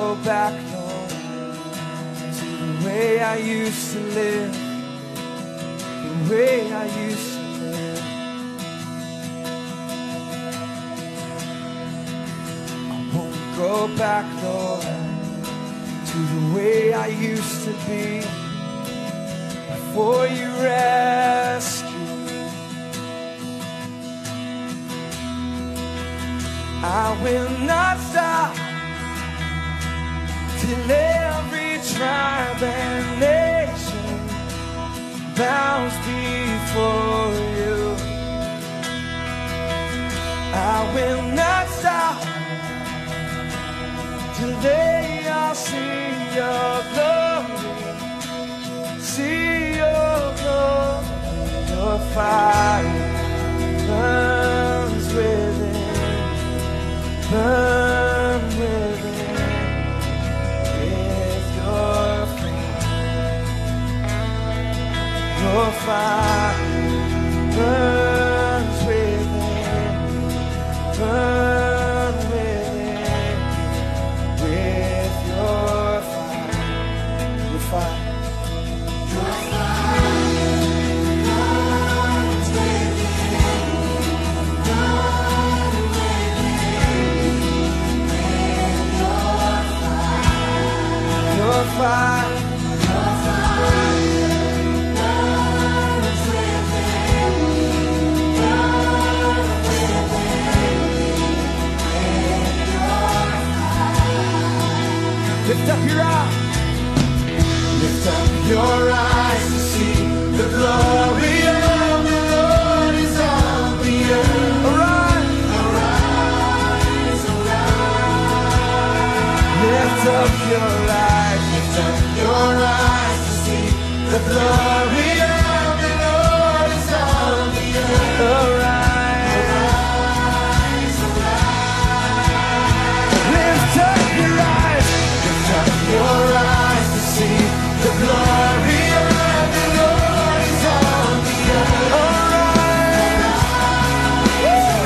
go back, Lord, to the way I used to live, the way I used to live. I won't go back, Lord, to the way I used to be before you rescued. I will not stop till every tribe and nation bows before you. I will not stop till they all see your glory, see your glory. Your fire burns within, burn within with your fire burns within, burn within with your fire, your fire. Fire, your fire burns within, burn within me with your fire. Lift up your eyes. Lift up your eyes to see the glory of the Lord is on the earth. Arise, arise, arise. Lift up your eyes. Lift up your eyes to see the glory of the Lord is on the earth. Arise, arise, arise. Lift up your eyes. Lift up your eyes to see the glory of the Lord is on the earth. Arise,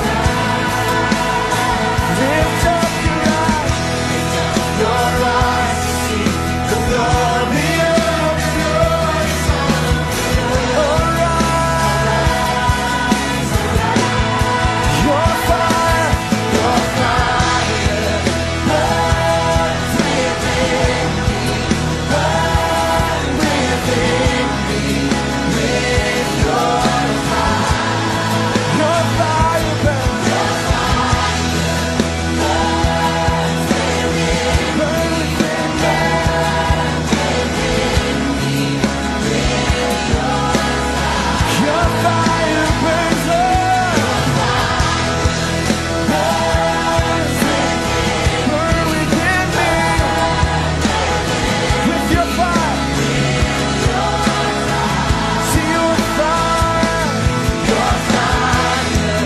arise. Lift up your eyes. Lift up your eyes to see the glory of the Lord is on the earth. Arise, arise. Your fire burns within me, burn within me with your fire. Your fire burns, your fire burns within me, burn within me with your fire. Your fire burns, Lord. Burns within, burn within me with your fire. See your fire. Your fire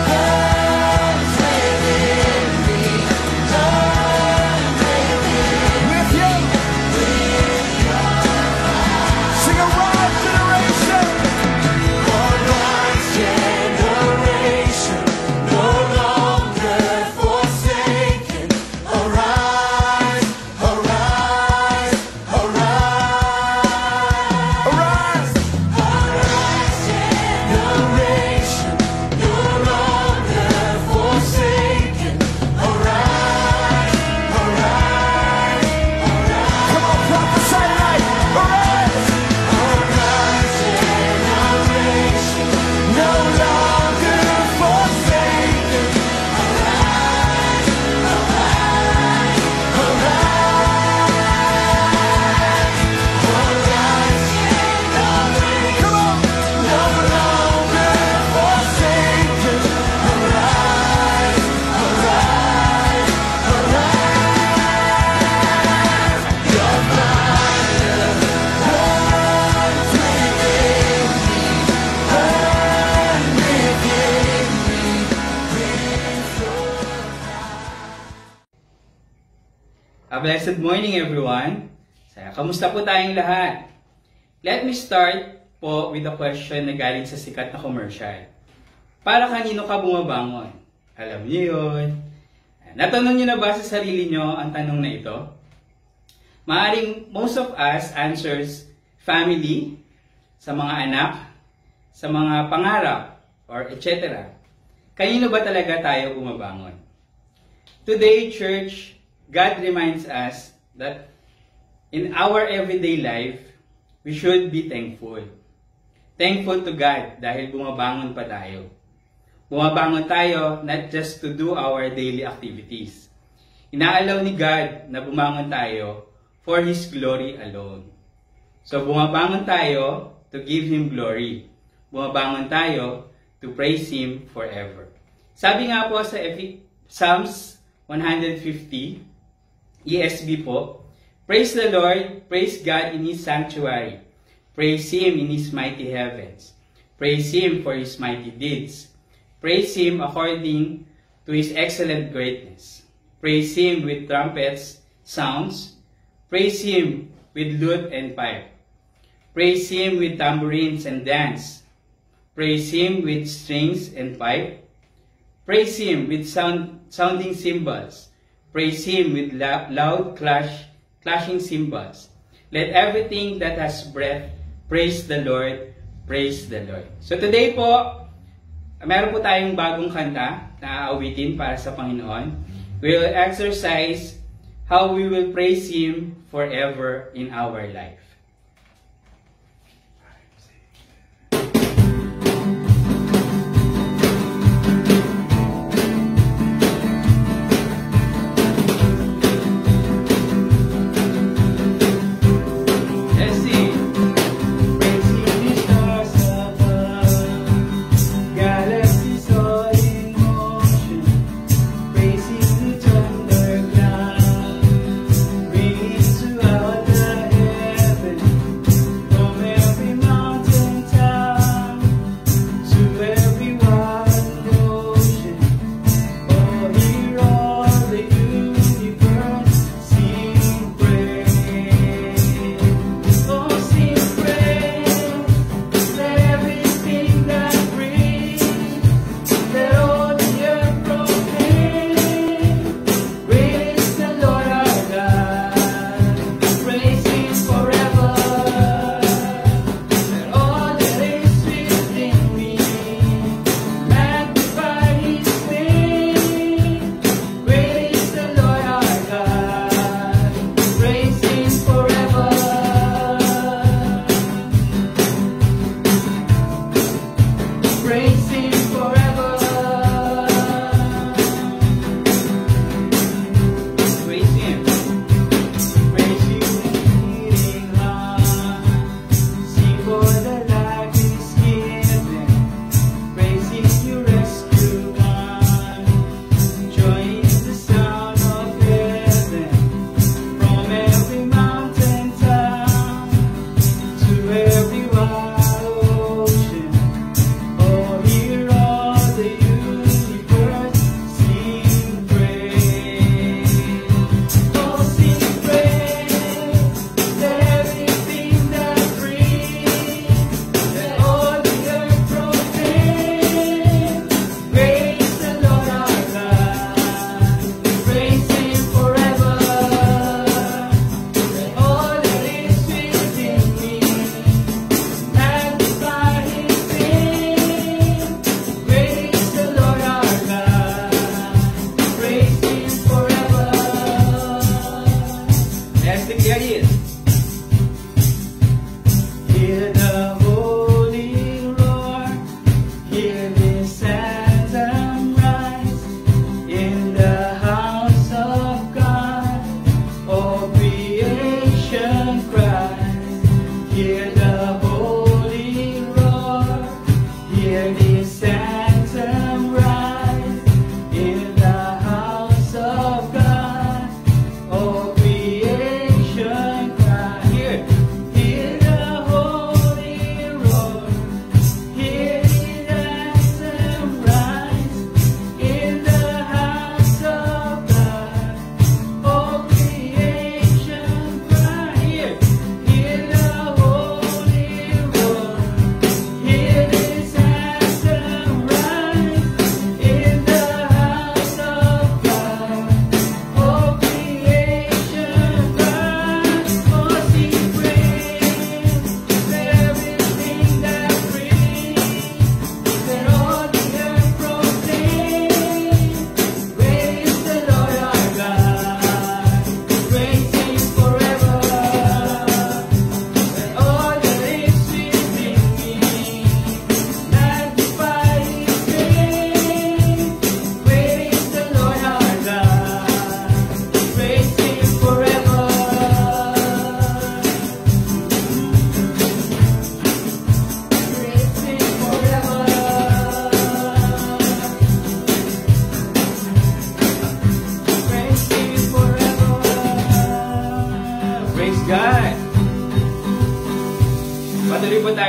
burns within me, burn with your. Sing arise, generation. Arise, generation, no longer forsaken. Arise, arise, arise. Arise, arise, generation, no longer forsaken. Arise, arise, arise. Come on, prophesy tonight. Arise, arise, generation, no longer forsaken. Arise, arise, arise. Come on, no longer forsaken. Arise, arise, arise. Your fire burns within me, burn within me with your A blessed morning everyone. Kamusta po tayong lahat? Let me start po with a question na galing sa sikat na commercial. Para kanino ka bumabangon? Alam niyo yun. Natanong niyo na ba sa sarili niyo ang tanong na ito? Maaring most of us answers family, sa mga anak, sa mga pangarap, or etc. Kanino ba talaga tayo bumabangon? Today, church, God reminds us that in our everyday life, we should be thankful. Thankful to God dahil bumabangon pa tayo. Bumabangon tayo not just to do our daily activities. Inaalaw ni God na bumangon tayo for His glory alone. So bumabangon tayo to give Him glory. Bumabangon tayo to praise Him forever. Sabi nga po sa Psalms 150, ESV po, praise the Lord, praise God in His sanctuary. Praise Him in His mighty heavens. Praise Him for His mighty deeds. Praise Him according to His excellent greatness. Praise Him with trumpets, sounds. Praise Him with lute and pipe. Praise Him with tambourines and dance. Praise Him with strings and pipe. Praise Him with sounding cymbals. Praise Him with loud clashing cymbals. Let everything that has breath praise the Lord. Praise the Lord. So today po, meron po tayong bagong kanta na aawitin para sa Panginoon. We will exercise how we will praise Him forever in our life. Praise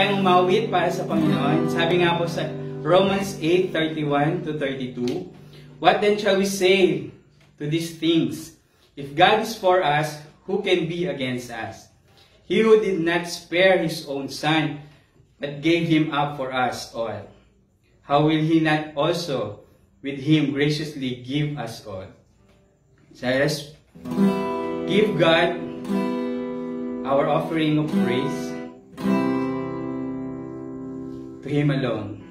tayong umawit para sa Panginoon. Sabi nga po sa Romans 8:31-32, "What then shall we say to these things? If God is for us, who can be against us? He who did not spare his own Son, but gave him up for us all, how will he not also with him graciously give us all?" So let's give God our offering of praise to Him alone.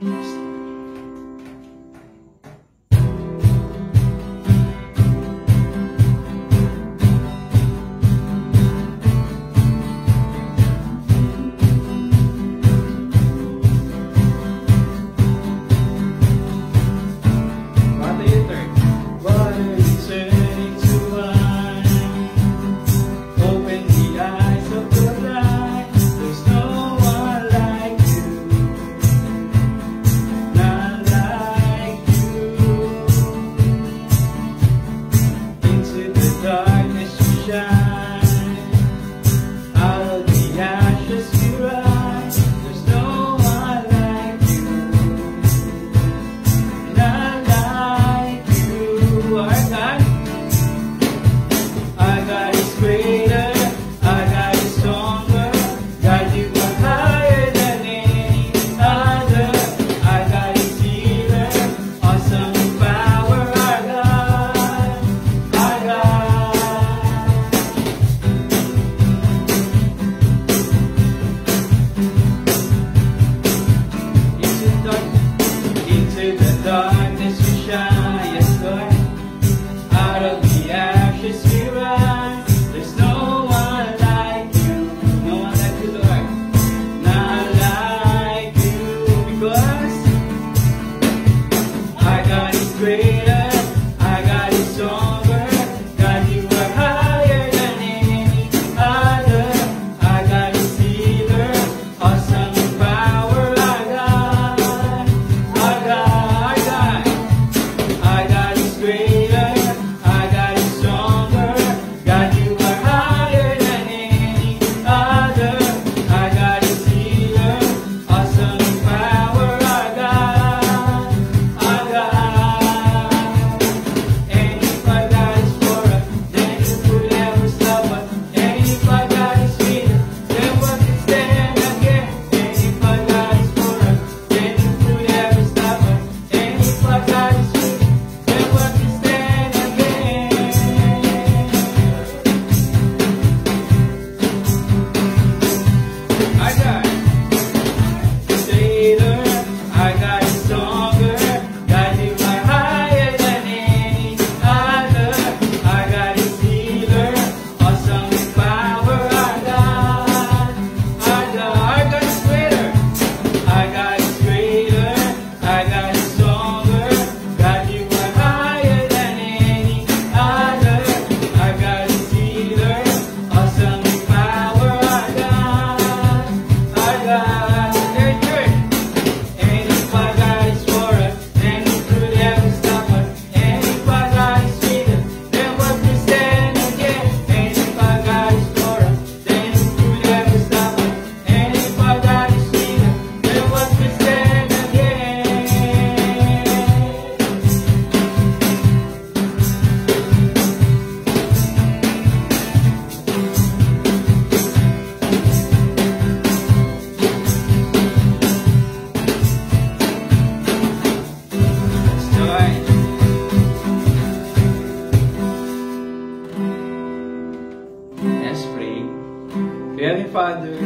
Heavenly Father,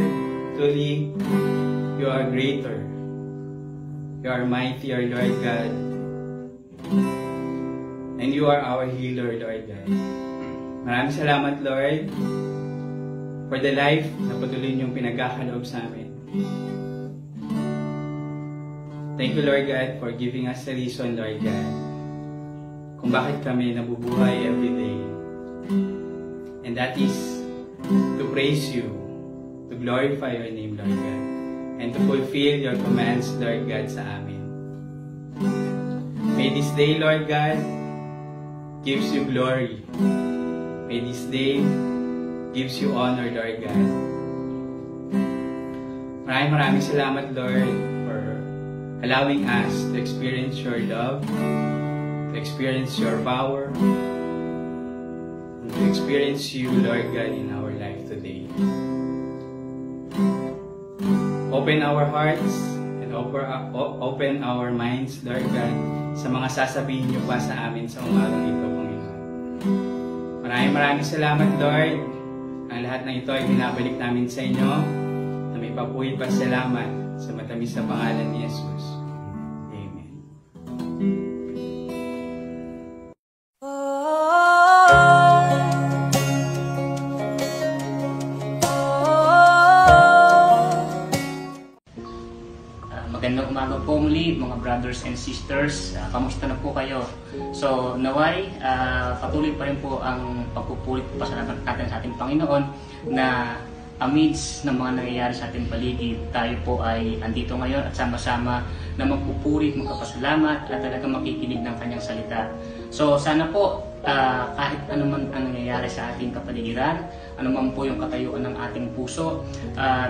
truly, you are greater. You are mighty, our Lord God. And you are our healer, Lord God. Maraming salamat, Lord, for the life na patuloy niyong pinagkakaloob sa amin. Thank you, Lord God, for giving us a reason, Lord God, kung bakit kami nabubuhay every day. And that is to praise you, to glorify your name, Lord God, and to fulfill your commands, Lord God, sa amin. May this day, Lord God, gives you glory. May this day gives you honor, Lord God. Maraming salamat, Lord, for allowing us to experience your love, to experience your power, and to experience you, Lord God, in our life today. Open our hearts and open our minds, Lord God, sa mga sasabihin niyo pa sa amin sa umagang ito, Panginoon. Maraming salamat, Lord. Ang lahat ng ito ay binabalik namin sa inyo na may papuwid pa salamat sa matamis na pangalan ni Jesus. Amen. Magandang umaga po muli mga brothers and sisters. Kamusta na po kayo? So naway, patuloy pa rin po ang pagpupuri at pasalamat natin sa ating Panginoon na amidst ng mga nangyayari sa ating paligid, tayo po ay andito ngayon at sama-sama na magpupuri, magpapasalamat at talagang makikinig ng kanyang salita. So sana po kahit anuman ang nangyayari sa ating kapaligiran, anuman po yung katayuan ng ating puso,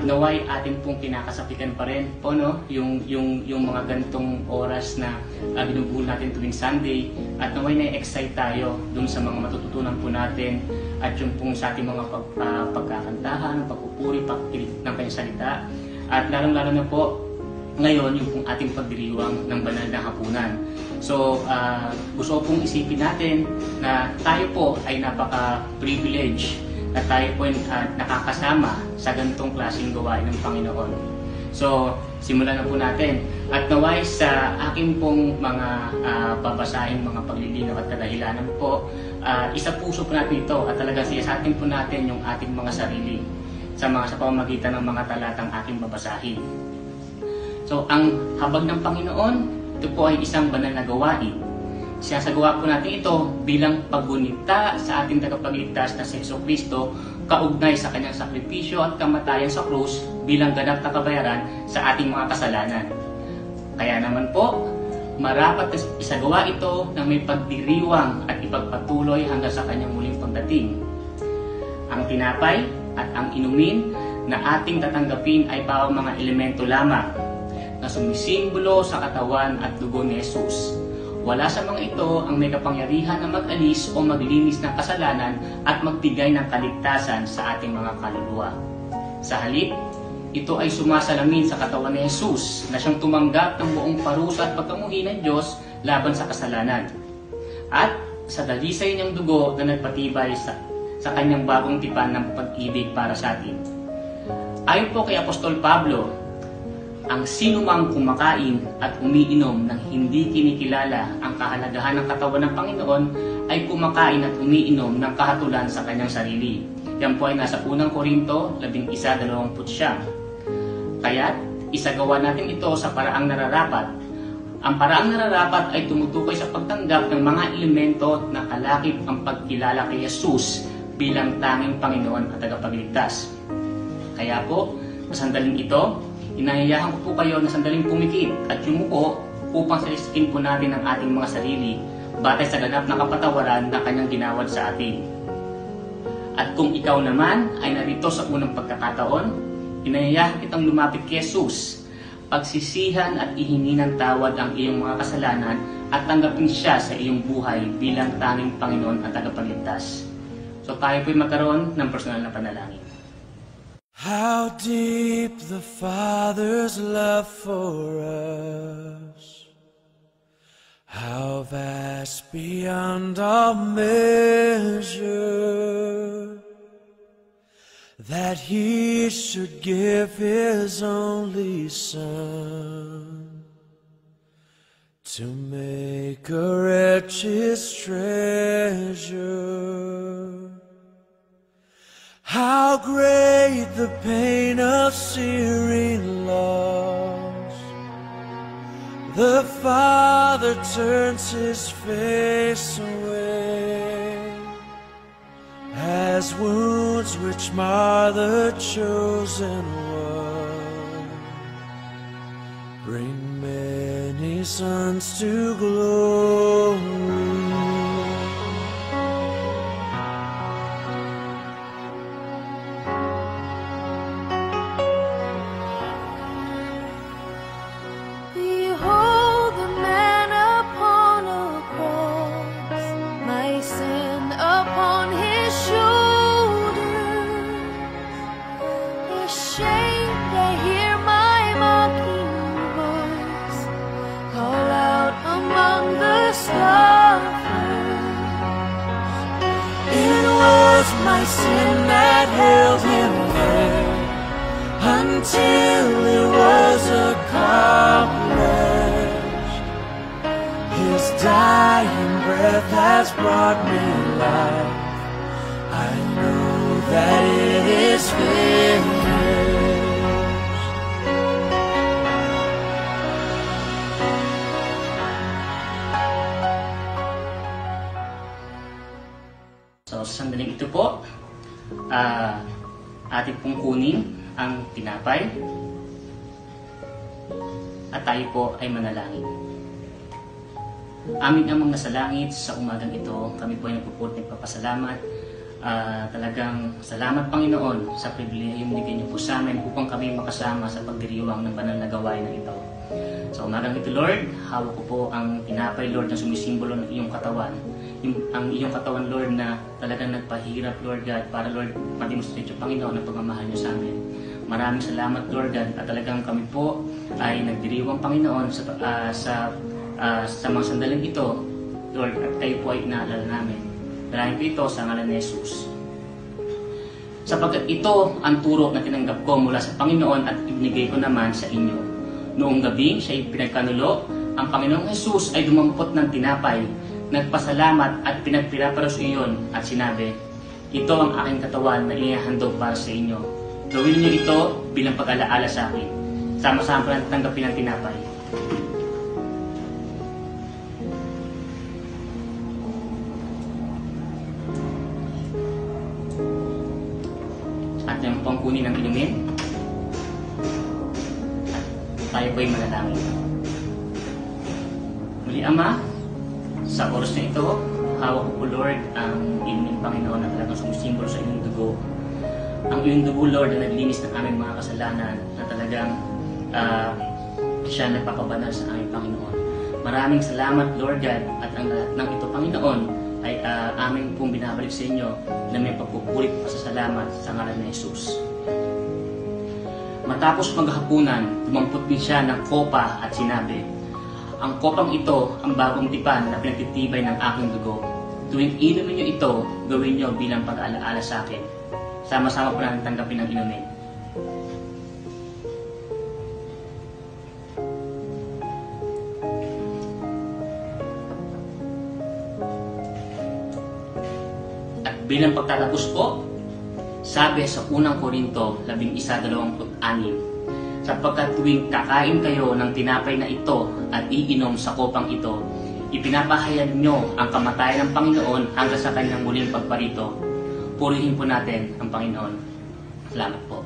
naway atin pong kinakasapikan pa rin po, no? yung mga ganitong oras na binubuhol natin tuwing Sunday, at naway na-excite tayo dun sa mga matututunan po natin at yung pong sa ating mga pagkakantahan, pagpupuri, pagkikinig ng kanyang salita, at lalong-lalo na po ngayon yung pong ating pagdiriwang ng banal na hapunan. So gusto pong isipin natin na tayo po ay napaka-privilege na tayo po ay nakakasama sa ganitong klaseng gawain ng Panginoon. So simulan na po natin. At naway sa aking pong mga babasahin, mga paglilinaw at kadahilanan po, isa puso po natin ito at talaga siyasatin po natin yung ating mga sarili sa pamamagitan ng mga talatang aking babasahin. So ang habag ng Panginoon, ito po ay isang banal na gawain. Sinasagawa po natin ito bilang paggunita sa ating tagapagligtas na si Jesucristo kaugnay sa kanyang sakripisyo at kamatayan sa krus bilang ganap na kabayaran sa ating mga kasalanan. Kaya naman po, marapat na isagawa ito na may pagdiriwang at ipagpatuloy hanggang sa kanyang muling pagdating. Ang tinapay at ang inumin na ating tatanggapin ay bawang mga elemento lamang na sumisimbolo sa katawan at dugo ni Jesus. Wala sa mga ito ang may kapangyarihan na mag-alis o maglinis ng kasalanan at magbigay ng kaligtasan sa ating mga kaluluwa. Sa halip, ito ay sumasalamin sa katawan ni Jesus na siyang tumanggap ng buong parusa at pagkamuhi ng Diyos laban sa kasalanan. At sa dalisay niyang dugo na nagpatibay sa kanyang bagong tipan ng pag-ibig para sa atin. Ayon po kay Apostol Pablo, ang sinumang kumakain at umiinom ng hindi kinikilala ang kahalagahan ng katawan ng Panginoon ay kumakain at umiinom ng kahatulan sa kanyang sarili. Yan po ay nasa 1 Korinto 11:29. Kaya't isagawa natin ito sa paraang nararapat. Ang paraang nararapat ay tumutukoy sa pagtanggap ng mga elemento na kalakip ang pagkilala kay Jesus bilang tanging Panginoon at tagapagligtas. Kaya po, sa sandaling ito, inayayahan ko po kayo na sandaling pumikit at yumuko upang saliskin po natin ang ating mga sarili batay sa ganap na kapatawaran na kanyang ginawad sa atin. At kung ikaw naman ay narito sa unang pagkakataon, inayayahan kitang lumapit kay Jesus, pagsisihan at ihingi ng tawad ang iyong mga kasalanan at tanggapin siya sa iyong buhay bilang tanging Panginoon at tagapagligtas. So tayo po'y magkaroon ng personal na panalangin. How deep the Father's love for us, how vast beyond all measure, that He should give His only Son to make a wretch His treasure. How great the pain of searing loss! The Father turns His face away, as wounds which mar the chosen one bring many sons to glory. His dying breath has brought me life. I know that it is finished. So, sa sandaling ito po, atin pong kunin ang tinapay at tayo po ay manalangin. Aming Amang nasa langit, sa umagang ito, kami po ay nagpupulit ng papasalamat. Talagang salamat Panginoon sa pribilehiyong binigay niyo po sa amin upang kami makasama sa pagdiriwang ng banal na gawain na ito. Sa umagang ito, Lord, hawak ko po ang tinapay, Lord, na sumisimbolo ng iyong katawan. Ang iyong katawan, Lord, na talagang nagpahirap, Lord God, para, Lord, ma-demonstrate yung Panginoon ang pagmamahal niyo sa amin. Maraming salamat, Lord God, at talagang kami po ay nagdiriwang, Panginoon, sa mga sandaling ito, Lord, at kayo po ay inaalala namin. Dalangin ko ito sa ngalan ni Jesus. Sapagkat ito ang turo na tinanggap ko mula sa Panginoon at ibinigay ko naman sa inyo. Noong gabi, siya ay pinagkanulo, ang Panginoong Jesus ay dumampot ng tinapay, nagpasalamat at pinagpiraparo sa iyon at sinabi, ito ang aking katawan na inihahandog para sa inyo. Gawin niyo ito bilang pag-alaala sa akin. Sama-sama po natin tanggapin ang tinapay. At yung pong kunin ng inumin, tayo po ay manalangin. Muli, Ama, sa oras na ito, hawak ko po, Lord, ang inumin, Panginoon, na talagang sumisimbolo sa inyong dugo. Ang iyong dugo, Lord, na naglinis ng aming mga kasalanan, na talagang siya nagpapabanal sa aming Panginoon. Maraming salamat, Lord God, at ang lahat ng ito, Panginoon, ay aming pong binabalik sa inyo na may pagpupulit pasasalamat sa ngalan ni Jesus. Matapos maghapunan, dumampot din siya ng kopa at sinabi, ang kopang ito ang bagong tipan na pinagtitibay ng aking dugo. Tuwing inumin niyo ito, gawin niyo bilang pag-aalaala sa akin. Sama-sama po natin tanggapin ang inumin. At bilang pagtatapos po, sabi sa unang Korinto 11:26, sapagkat tuwing kakain kayo ng tinapay na ito at iinom sa kopang ito, ipinapahayag nyo ang kamatayan ng Panginoon hanggang sa kanyang muling pagparito. Purihin po natin ang Panginoon. Salamat po.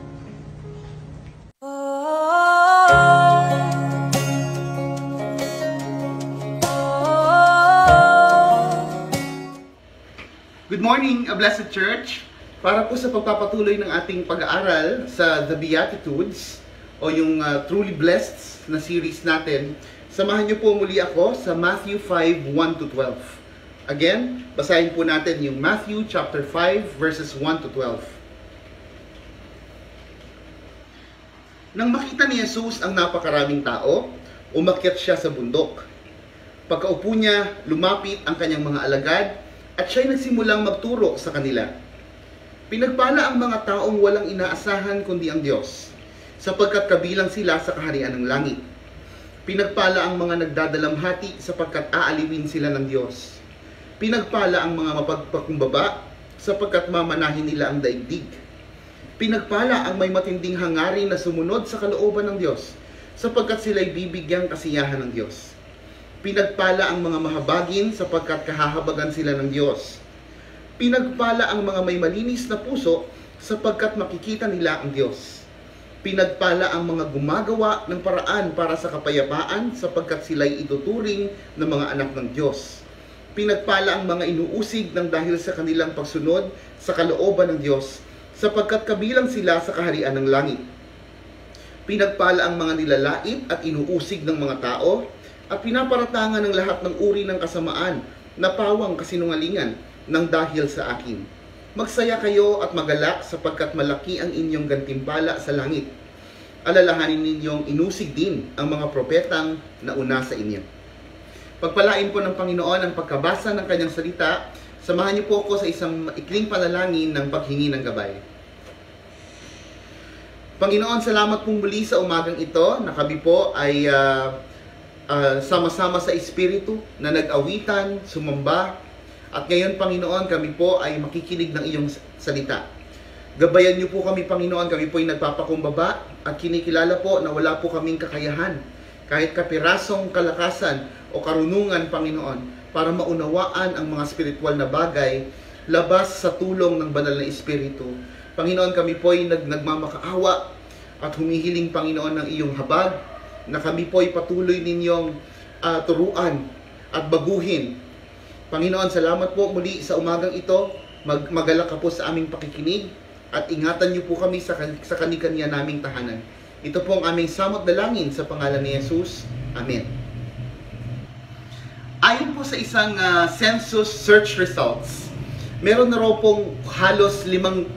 Good morning, a blessed church. Para po sa pagpapatuloy ng ating pag-aaral sa The Beatitudes o yung Truly Blessed na series natin, samahan niyo po muli ako sa Matthew 5:1-12. Again, basahin po natin yung Matthew chapter 5 verses 1-12. Nang makita ni Jesus ang napakaraming tao, umakyat siya sa bundok. Pagkaupo niya, lumapit ang kanyang mga alagad at siya'y nagsimulang magturo sa kanila. Pinagpala ang mga taong walang inaasahan kundi ang Diyos, sapagkat kabilang sila sa kaharian ng langit. Pinagpala ang mga nagdadalamhati, sapagkat aaliwin sila ng Diyos. Pinagpala ang mga mapagpakumbaba, sapagkat mamanahin nila ang daigdig. Pinagpala ang may matinding hangarin na sumunod sa kalooban ng Diyos, sapagkat sila'y bibigyang kasiyahan ng Diyos. Pinagpala ang mga mahabagin, sapagkat kahahabagan sila ng Diyos. Pinagpala ang mga may malinis na puso, sapagkat makikita nila ang Diyos. Pinagpala ang mga gumagawa ng paraan para sa kapayapaan, sapagkat sila'y ituturing ng mga anak ng Diyos. Pinagpala ang mga inuusig ng dahil sa kanilang pagsunod sa kalooban ng Diyos, sapagkat kabilang sila sa kaharian ng langit. Pinagpala ang mga nilalait at inuusig ng mga tao, at pinaparatangan ng lahat ng uri ng kasamaan na pawang kasinungalingan ng dahil sa akin. Magsaya kayo at magalak sapagkat malaki ang inyong gantimpala sa langit. Alalahanin ninyong inusig din ang mga propetang nauna sa inyo. Pagpalain po ng Panginoon ang pagkabasa ng kanyang salita. Samahan niyo po ako sa isang maikling panalangin ng paghingi ng gabay. Panginoon, salamat pong muli sa umagang ito na kami po ay sama-sama sa Espiritu na nag-awitan, sumamba. At ngayon, Panginoon, kami po ay makikinig ng iyong salita. Gabayan niyo po kami, Panginoon. Kami po ay nagpapakumbaba at kinikilala po na wala po kaming kakayahan, kahit kapirasong kalakasan o karunungan, Panginoon, para maunawaan ang mga spiritual na bagay labas sa tulong ng banal na Espiritu. Panginoon, kami po ay nagmamakaawa at humihiling, Panginoon, ng iyong habag na kami po ay patuloy ninyong turuan at baguhin. Panginoon, salamat po muli sa umagang ito. Magalak ka po sa aming pakikinig at ingatan niyo po kami sa kanikanya naming tahanan. Ito po ang aming samot dalangin sa pangalan ni Jesus. Amen. Ayon po sa isang census search results, meron na raw pong halos 5,000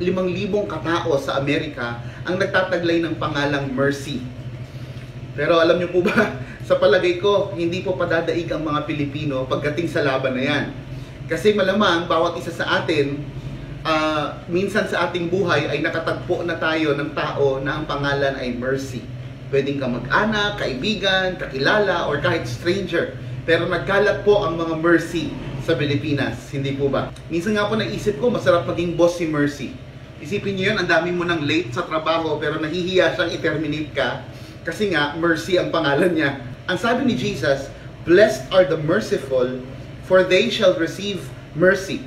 katao sa Amerika ang nagtataglay ng pangalang Mercy. Pero alam niyo po ba, sa palagay ko, hindi po padadaig ang mga Pilipino pagdating sa laban na yan. Kasi malamang, bawat isa sa atin, minsan sa ating buhay ay nakatagpo na tayo ng tao na ang pangalan ay Mercy. Pwedeng kamag-anak, kaibigan, kakilala, or kahit stranger. Pero nagkalat po ang mga Mercy sa Pilipinas, hindi po ba? Minsan nga po naisip ko, masarap maging boss si Mercy. Isipin niyo yun, ang dami mo nang late sa trabaho pero nahihiya siyang i-terminate ka kasi nga, Mercy ang pangalan niya. Ang sabi ni Jesus, "Blessed are the merciful, for they shall receive mercy."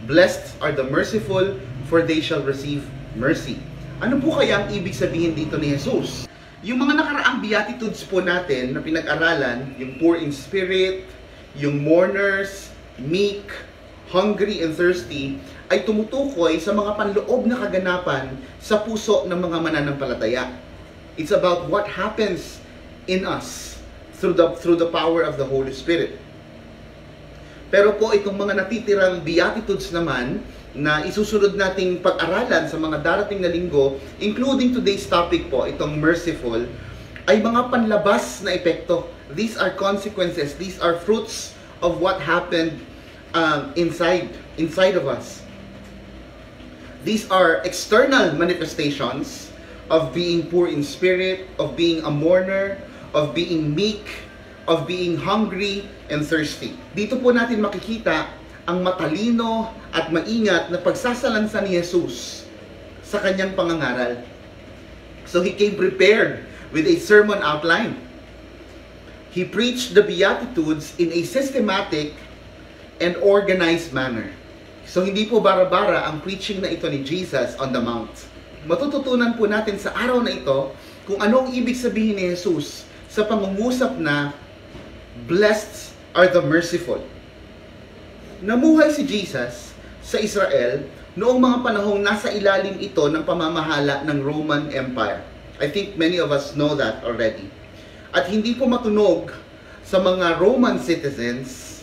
Blessed are the merciful, for they shall receive mercy. Ano po kaya ang ibig sabihin dito ni Jesus? Yung mga nakaraang beatitudes po natin na pinag-aralan, yung poor in spirit, yung mourners, meek, hungry and thirsty, ay tumutukoy sa mga panloob na kaganapan sa puso ng mga mananampalataya. It's about what happens in us through the power of the Holy Spirit. Pero po itong mga natitirang beatitudes naman na isusunod nating pag-aralan sa mga darating na linggo, including today's topic po, itong merciful, ay mga panlabas na epekto. These are consequences, these are fruits of what happened inside of us. These are external manifestations of being poor in spirit, of being a mourner, of being meek, of being hungry and thirsty. Dito po natin makikita ang matalino at maingat na pagsasalansa ni Jesus sa kanyang pangangaral. So he came prepared with a sermon outline. He preached the Beatitudes in a systematic and organized manner. So hindi po bara-bara ang preaching na ito ni Jesus on the Mount. Matututunan po natin sa araw na ito kung anong ibig sabihin ni Jesus sa pangungusap na blessed are the merciful. Namuhay si Jesus sa Israel noong mga panahong nasa ilalim ito ng pamamahala ng Roman Empire. I think many of us know that already. At hindi po matunog sa mga Roman citizens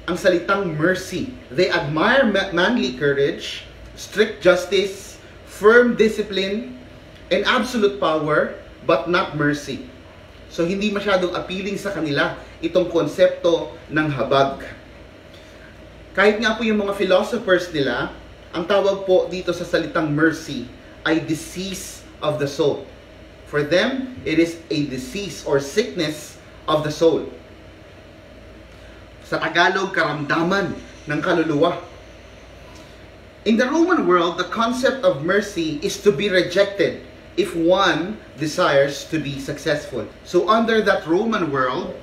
ang salitang mercy. They admire manly courage, strict justice, firm discipline, and absolute power, but not mercy. So hindi masyadong appealing sa kanila itong konsepto ng habag. Kahit nga po yung mga philosophers nila, ang tawag po dito sa salitang mercy ay disease of the soul. For them, it is a disease or sickness of the soul. Sa Tagalog, karamdaman ng kaluluwa. In the Roman world, the concept of mercy is to be rejected if one desires to be successful. So under that Roman world,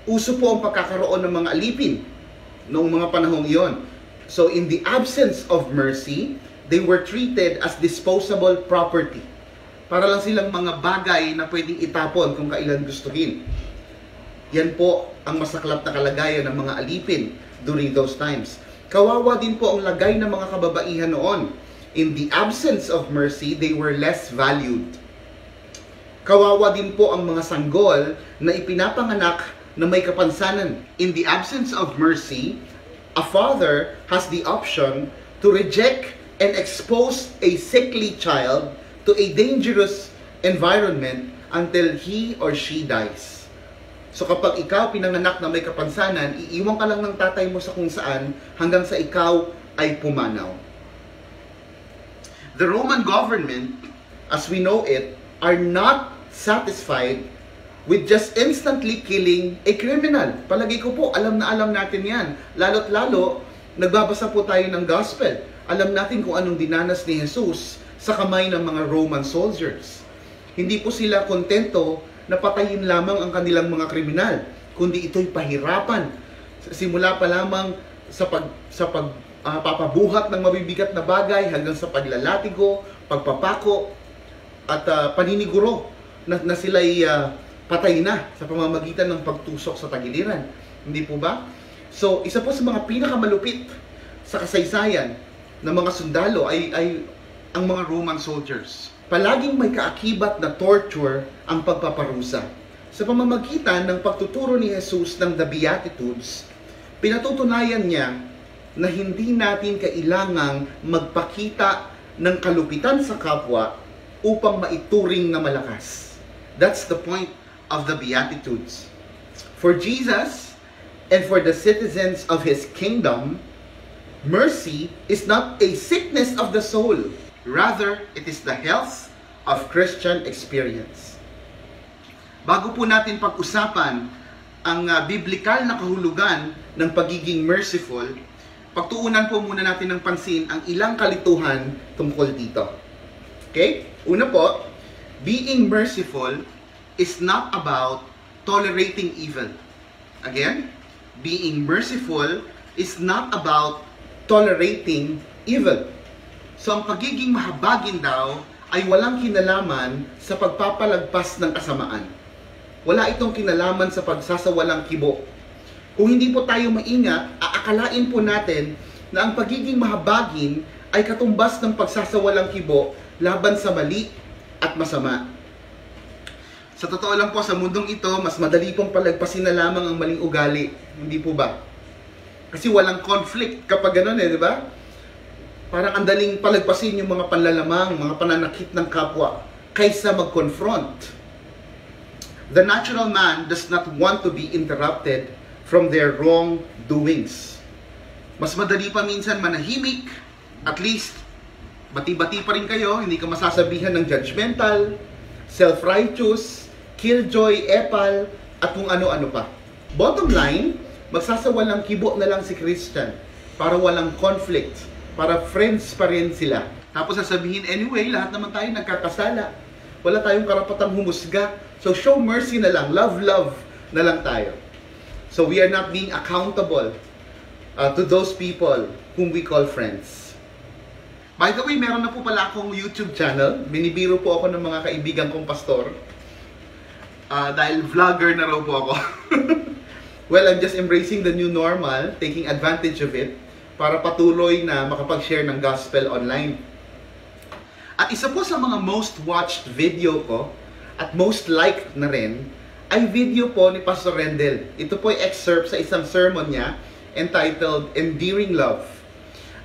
uso po ang pagkakaroon ng mga alipin noong mga panahong iyon. So in the absence of mercy, they were treated as disposable property. Para lang silang mga bagay na pwedeng itapon kung kailan gustuhin. Yan po ang masaklap na kalagayan ng mga alipin during those times. Kawawa din po ang lagay ng mga kababaihan noon. In the absence of mercy, they were less valued. Kawawa din po ang mga sanggol na ipinapanganak na may kapansanan. In the absence of mercy, a father has the option to reject and expose a sickly child to a dangerous environment until he or she dies. So kapag ikaw pinanganak na may kapansanan, iiwan ka lang ng tatay mo sa kung saan hanggang sa ikaw ay pumanaw. The Roman government, as we know it, are not satisfied with just instantly killing a criminal. Palagay ko po, alam na alam natin yan. Lalo't lalo, nagbabasa po tayo ng gospel. Alam natin kung anong dinanas ni Jesus sa kamay ng mga Roman soldiers. Hindi po sila kontento na patayin lamang ang kanilang mga kriminal, kundi ito'y pahirapan. Simula pa lamang sa papabuhat ng mabibigat na bagay hanggang sa paglalatigo, pagpapako, at paniniguro na sila'y patay na sa pamamagitan ng pagtusok sa tagiliran. Hindi po ba? So, isa po sa mga pinakamalupit sa kasaysayan ng mga sundalo ay ang mga Roman soldiers. Palaging may kaakibat na torture ang pagpaparusa. Sa pamamagitan ng pagtuturo ni Jesus ng The Beatitudes, pinatutunayan niya na hindi natin kailangang magpakita ng kalupitan sa kapwa upang maituring na malakas. That's the point of the Beatitudes. For Jesus and for the citizens of His kingdom, mercy is not a sickness of the soul. Rather, it is the health of Christian experience. Bago po natin pag-usapan ang biblikal na kahulugan ng pagiging merciful, pagtuunan po muna natin ng pansin ang ilang kalituhan tungkol dito. Okay? Una po, being merciful is not about tolerating evil. Again, being merciful is not about tolerating evil. So ang pagiging mahabagin daw ay walang kinalaman sa pagpapalagpas ng kasamaan. Wala itong kinalaman sa pagsasawalang kibo. Kung hindi po tayo maingat, aakalain po natin na ang pagiging mahabagin ay katumbas ng pagsasawalang kibo laban sa mali at masama. Sa totoo lang po, sa mundong ito, mas madali pong palagpasin na lamang ang maling ugali. Hindi po ba? Kasi walang conflict kapag gano'n di ba? Parang ang daling palagpasin yung mga panlalamang, mga pananakit ng kapwa, kaysa mag-confront. The natural man does not want to be interrupted from their wrongdoings. Mas madali pa minsan manahimik, at least, bati-bati pa rin kayo, hindi ka masasabihan ng judgmental, self-righteous, killjoy, epal, at kung ano-ano pa. Bottom line, magsasawalang kibo na lang si Christian para walang conflict, para friends pa rin sila. Tapos sasabihin, anyway, lahat naman tayo nagkakasala. Wala tayong karapatang humusga. So show mercy na lang, love na lang tayo. So we are not being accountable to those people whom we call friends. By the way, meron na po pala akong YouTube channel. Binibiro po ako ng mga kaibigan kong pastor. Dahil vlogger na raw po ako. Well, I'm just embracing the new normal, taking advantage of it, para patuloy na makapag-share ng gospel online. At isa po sa mga most watched video ko, at most liked na rin, ay video po ni Pastor Rendel. Ito po ay excerpt sa isang sermon niya, entitled Endearing Love.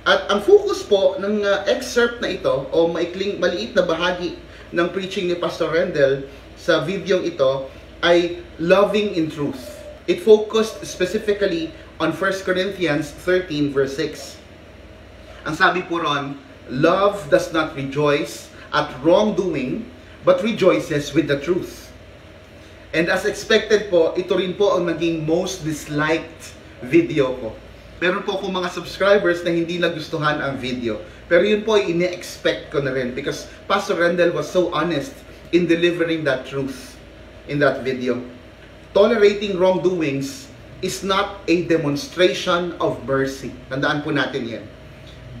At ang focus po ng excerpt na ito, o maikling maliit na bahagi ng preaching ni Pastor Rendel, sa video ito ay loving in truth. It focused specifically on 1 Corinthians 13 verse 6. Ang sabi po ron, love does not rejoice at wrongdoing, but rejoices with the truth. And as expected po, ito rin po ang naging most disliked video ko. Meron po akong mga subscribers na hindi nagustuhan ang video. Pero yun po ay ine-expect ko na rin because Pastor Rendel was so honest in delivering that truth in that video. Tolerating wrongdoings is not a demonstration of mercy. Tandaan po natin yan.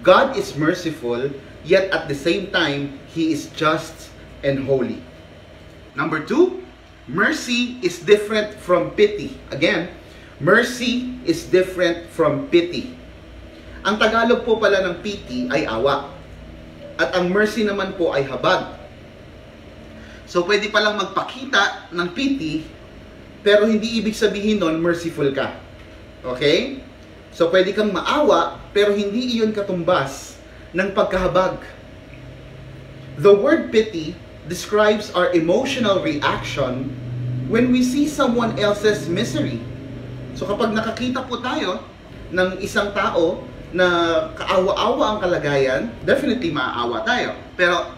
God is merciful, yet at the same time, He is just and holy. Number 2, mercy is different from pity. Again, mercy is different from pity. Ang Tagalog po pala ng pity ay awa. At ang mercy naman po ay habag. So, pwede palang magpakita ng pity, pero hindi ibig sabihin nun, merciful ka. Okay? So, pwede kang maawa, pero hindi iyon katumbas ng pagkahabag. The word pity describes our emotional reaction when we see someone else's misery. So, kapag nakakita po tayo ng isang tao na kaawa-awa ang kalagayan, definitely maaawa tayo. Pero,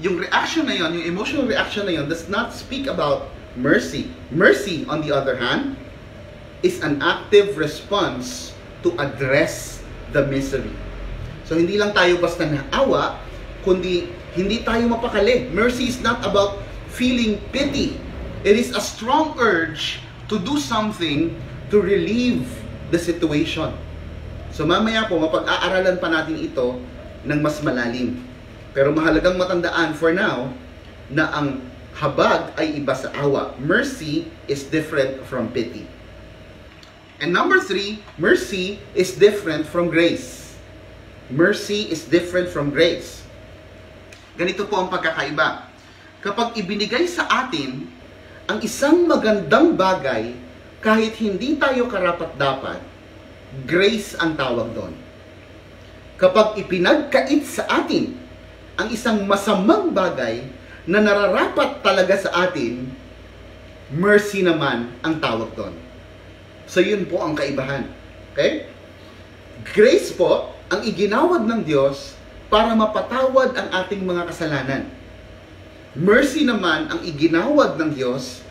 yung reaction na yon, yung emotional reaction na yon does not speak about mercy. Mercy, on the other hand, is an active response to address the misery. So hindi lang tayo basta naawa, kundi hindi tayo mapakali. Mercy is not about feeling pity. It is a strong urge to do something to relieve the situation. So mamaya po, mapag-aaralan pa natin ito ng mas malalim. Pero mahalagang matandaan for now na ang habag ay iba sa awa. Mercy is different from pity. And number 3, mercy is different from grace. Mercy is different from grace. Ganito po ang pagkakaiba. Kapag ibinigay sa atin ang isang magandang bagay, kahit hindi tayo karapat-dapat, grace ang tawag doon. Kapag ipinagkait sa atin ang isang masamang bagay na nararapat talaga sa atin, mercy naman ang tawag doon. So yun po ang kaibahan. Okay? Grace po ang iginawad ng Diyos para mapatawad ang ating mga kasalanan. Mercy naman ang iginawad ng Diyos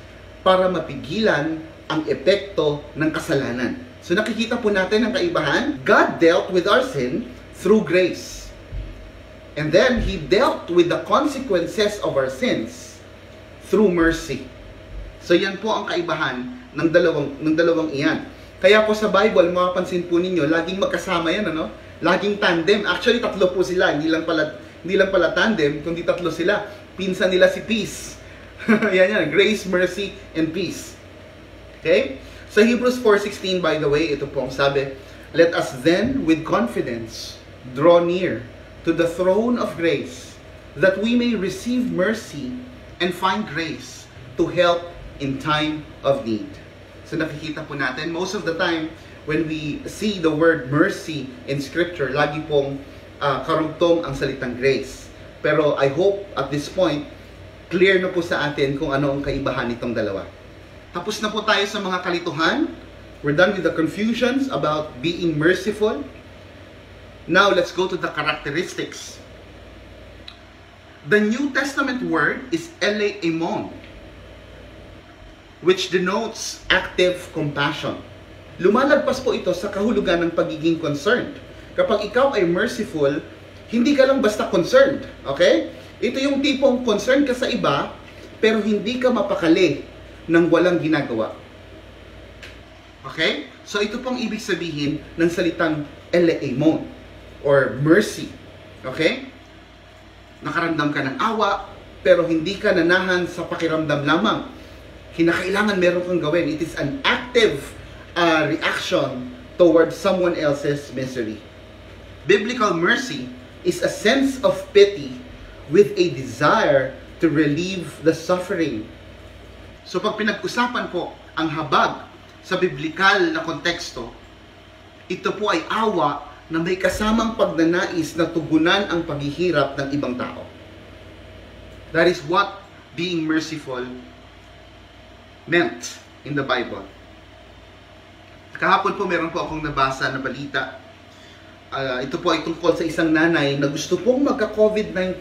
para mapigilan ang epekto ng kasalanan. So nakikita po natin ang kaibahan. God dealt with our sin through grace. And then He dealt with the consequences of our sins through mercy. So yan po ang kaibahan ng dalawang iyan. Kaya po sa Bible, mapapansin po ninyo, laging magkasama yan, ano? Laging tandem. Actually, tatlo po sila. Hindi lang pala tandem, kundi tatlo sila. Pinsan nila si peace. yan. Grace, mercy, and peace. Okay? Sa Hebrews 4:16, by the way, ito po ang sabi, let us then, with confidence, draw near to the throne of grace, that we may receive mercy and find grace to help in time of need. So nakikita po natin, most of the time, when we see the word mercy in Scripture, lagi pong karugtong ang salitang grace. Pero I hope at this point, clear na po sa atin kung ano ang kaibahan nitong dalawa. Tapos na po tayo sa mga kalituhan. We're done with the confusions about being merciful. Now, let's go to the characteristics. The New Testament word is eleemon, which denotes active compassion. Lumalagpas po ito sa kahulugan ng pagiging concerned. Kapag ikaw ay merciful, hindi ka lang basta concerned. Okay? Ito yung tipong concerned ka sa iba, pero hindi ka mapakali ng walang ginagawa. Okay? So ito pong ibig sabihin ng salitang eleemon, or mercy. Okay? Nakaramdam ka ng awa, pero hindi ka nanahan sa pakiramdam lamang. Kinakailangan meron kang gawin. It is an active reaction towards someone else's misery. Biblical mercy is a sense of pity with a desire to relieve the suffering. So pag pinag-usapan po ang habag sa biblikal na konteksto, ito po ay awa na may kasamang pagnanais na tugunan ang paghihirap ng ibang tao. That is what being merciful meant in the Bible. Kahapon po meron po akong nabasa na balita. Ito po ay tungkol sa isang nanay na gusto pong magka-COVID-19.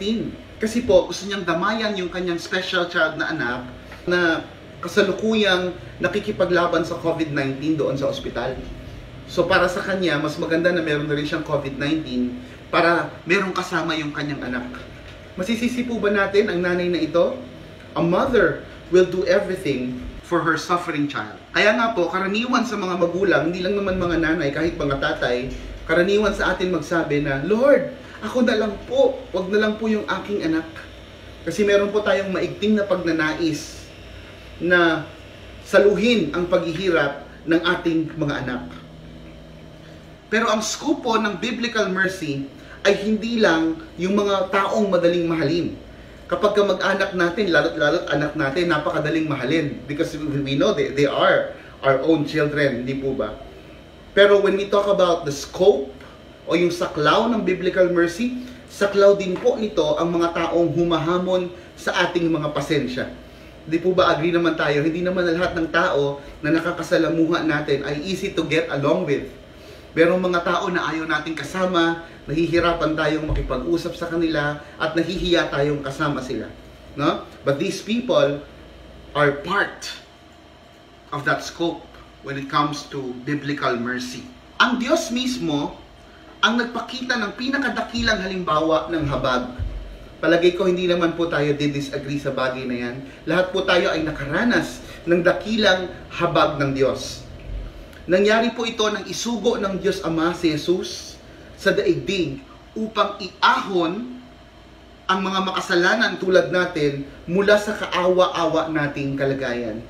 Kasi po gusto niyang damayan yung kanyang special child na anak na kasalukuyang nakikipaglaban sa COVID-19 doon sa ospital. So para sa kanya, mas maganda na meron na rin siyang COVID-19 para meron kasama yung kanyang anak. Masisisi po ba natin ang nanay na ito? A mother will do everything for her suffering child. Kaya nga po, karaniwan sa mga magulang, hindi lang naman mga nanay, kahit mga tatay, karaniwan sa atin magsabi na, Lord, ako na lang po, wag na lang po yung aking anak. Kasi meron po tayong maigting na pagnanais na saluhin ang paghihirap ng ating mga anak. Pero ang scope po ng biblical mercy ay hindi lang yung mga taong madaling mahalin. Kapag ka mag-anak natin, lalo't anak natin, napakadaling mahalin. Because we know they are our own children, hindi po ba? Pero when we talk about the scope o yung saklaw ng biblical mercy, saklaw din po nito ang mga taong humahamon sa ating mga pasensya. Hindi po ba agree naman tayo? Hindi naman lahat ng tao na nakakasalamuha natin ay easy to get along with. Merong mga tao na ayaw nating kasama, nahihirapan tayong makipag-usap sa kanila, at nahihiya tayong kasama sila. No? But these people, are part of that scope when it comes to biblical mercy. Ang Diyos mismo ang nagpakita ng pinakadakilang halimbawa ng habag. Palagay ko hindi naman po tayo disagree sa bagay na yan. Lahat po tayo ay nakaranas ng dakilang habag ng Diyos. Nangyari po ito nang isugo ng Diyos Ama si Jesus sa daigdig upang iahon ang mga makasalanan tulad natin mula sa kaawa-awa nating kalagayan.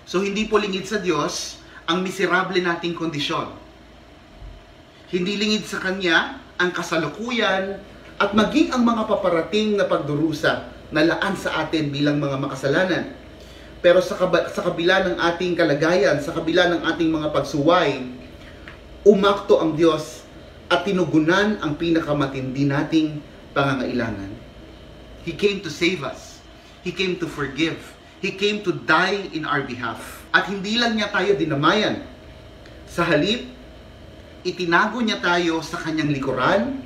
So hindi po lingid sa Diyos ang miserable nating kondisyon. Hindi lingid sa Kanya ang kasalukuyan at maging ang mga paparating na pagdurusa na laan sa atin bilang mga makasalanan. Pero sa kabila ng ating kalagayan, sa kabila ng ating mga pagsuway, umakto ang Diyos at tinugunan ang pinakamatindi nating pangangailangan. He came to save us. He came to forgive. He came to die in our behalf. At hindi lang niya tayo dinamayan. Sa halip, itinago niya tayo sa kanyang likuran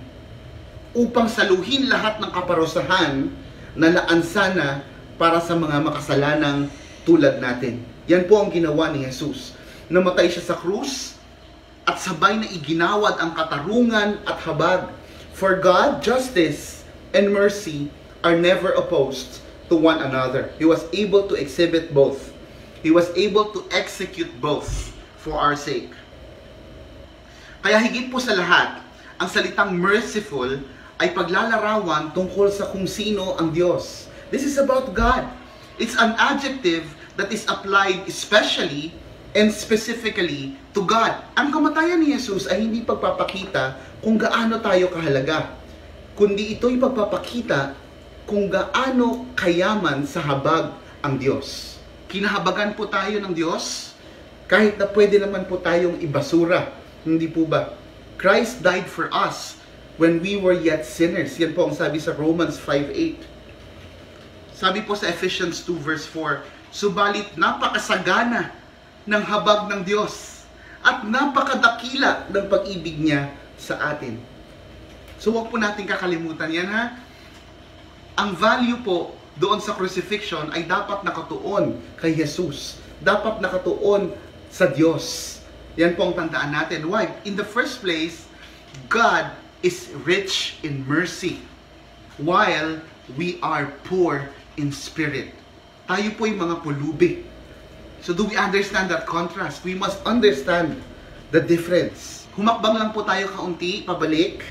upang saluhin lahat ng kaparusahan na laansana para sa mga makasalanang tulad natin. Yan po ang ginawa ni Jesus. Namatay siya sa krus at sabay na iginawad ang katarungan at habag. For God, justice and mercy are never opposed to one another. He was able to exhibit both. He was able to execute both for our sake. Kaya higit po sa lahat, ang salitang merciful ay paglalarawan tungkol sa kung sino ang Diyos. This is about God. It's an adjective that is applied especially and specifically to God. Ang kamatayan ni Jesus ay hindi pagpapakita kung gaano tayo kahalaga, kundi ito'y pagpapakita kung gaano kayaman sa habag ang Diyos. Kinahabagan po tayo ng Diyos kahit na pwede naman po tayong ibasura. Hindi po ba? Christ died for us when we were yet sinners. Yan po ang sabi sa Romans 5:8. Sabi po sa Ephesians 2 verse 4, subalit napakasagana ng habag ng Diyos at napakadakila ng pag-ibig niya sa atin. So huwag po natin kakalimutan yan, ha? Ang value po doon sa crucifixion ay dapat nakatuon kay Jesus. Dapat nakatuon sa Diyos. Yan po ang tandaan natin. Why? In the first place, God is rich in mercy while we are poor in spirit. Tayo po yung mga pulubi. So do we understand that contrast? We must understand the difference. Humakbang lang po tayo kaunti, pabalik,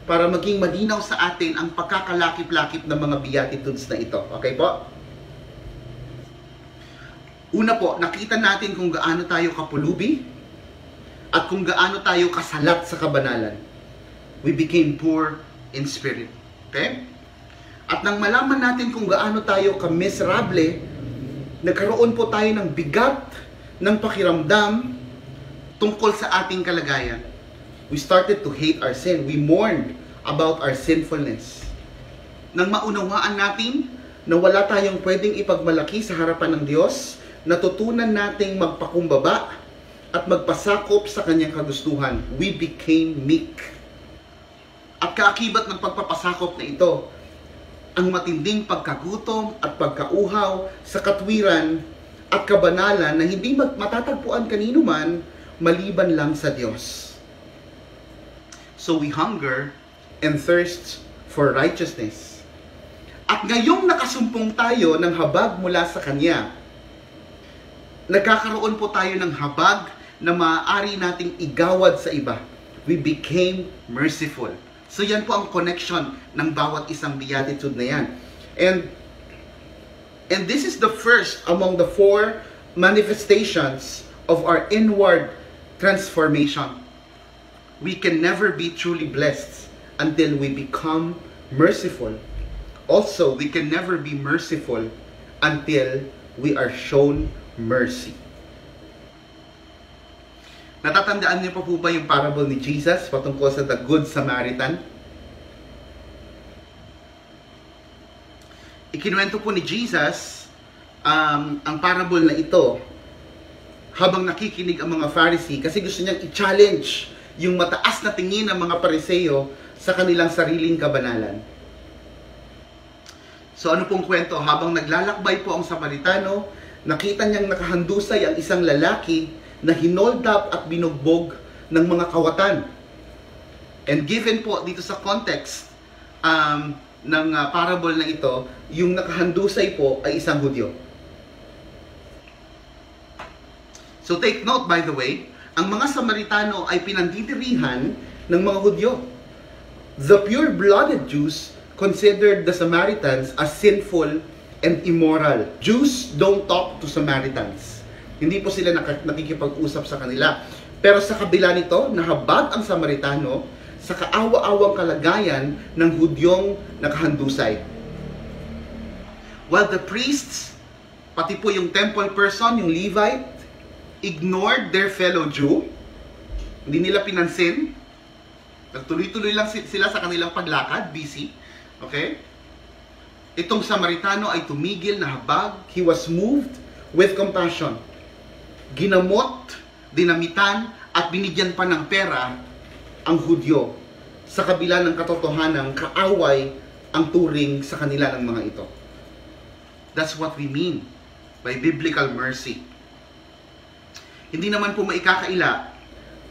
para maging malinaw sa atin ang pagkakalakip-lakip ng mga beatitudes na ito. Okay po? Una po, nakita natin kung gaano tayo kapulubi at kung gaano tayo kasalat sa kabanalan. We became poor in spirit. Okay? At nang malaman natin kung gaano tayo kamiserable, nagkaroon po tayo ng bigat ng pakiramdam tungkol sa ating kalagayan. We started to hate our sin. We mourned about our sinfulness. Nang maunawaan natin na wala tayong pwedeng ipagmalaki sa harapan ng Diyos, natutunan nating magpakumbaba at magpasakop sa kanyang kagustuhan. We became meek. At kaakibat ng pagpapasakop na ito, ang matinding pagkagutom at pagkauhaw sa katwiran at kabanalan na hindi matatagpuan kanino man maliban lang sa Diyos. So we hunger and thirst for righteousness. At ngayong nakasumpong tayo ng habag mula sa Kanya, nagkakaroon po tayo ng habag na maaari nating igawad sa iba. We became merciful. So yan po ang connection ng bawat isang beatitude na yan. And this is the first among the 4 manifestations of our inward transformation. We can never be truly blessed until we become merciful. Also, we can never be merciful until we are shown mercy. Natatandaan niyo pa po ba yung parable ni Jesus patungkol sa the Good Samaritan? Ikinuwento po ni Jesus ang parable na ito habang nakikinig ang mga Pharisee kasi gusto niyang i-challenge yung mataas na tingin ng mga Pariseo sa kanilang sariling kabanalan. So ano pong kwento? Habang naglalakbay po ang Samaritano, nakita niyang nakahandusay ang isang lalaki na hinold up at binugbog ng mga kawatan. And given po dito sa context ng parable na ito, yung nakahandusay po ay isang Hudyo. So take note, by the way, ang mga Samaritano ay pinandidirihan ng mga Hudyo. The pure-blooded Jews considered the Samaritans as sinful and immoral. Jews don't talk to Samaritans. Hindi po sila nakikipag-usap sa kanila. Pero sa kabila nito, nahabag ang Samaritano sa kaawa-awang kalagayan ng Hudyong nakahandusay. While the priests, pati po yung temple person, yung Levite, ignored their fellow Jew, hindi nila pinansin, nagtuloy-tuloy lang sila sa kanilang paglakad, busy. Okay? Itong Samaritano ay tumigil na habag. He was moved with compassion. Ginamot, dinamitan, at binigyan pa ng pera ang Hudyo sa kabila ng katotohanang kaaway ang turing sa kanila ng mga ito. That's what we mean by biblical mercy. Hindi naman po maikakaila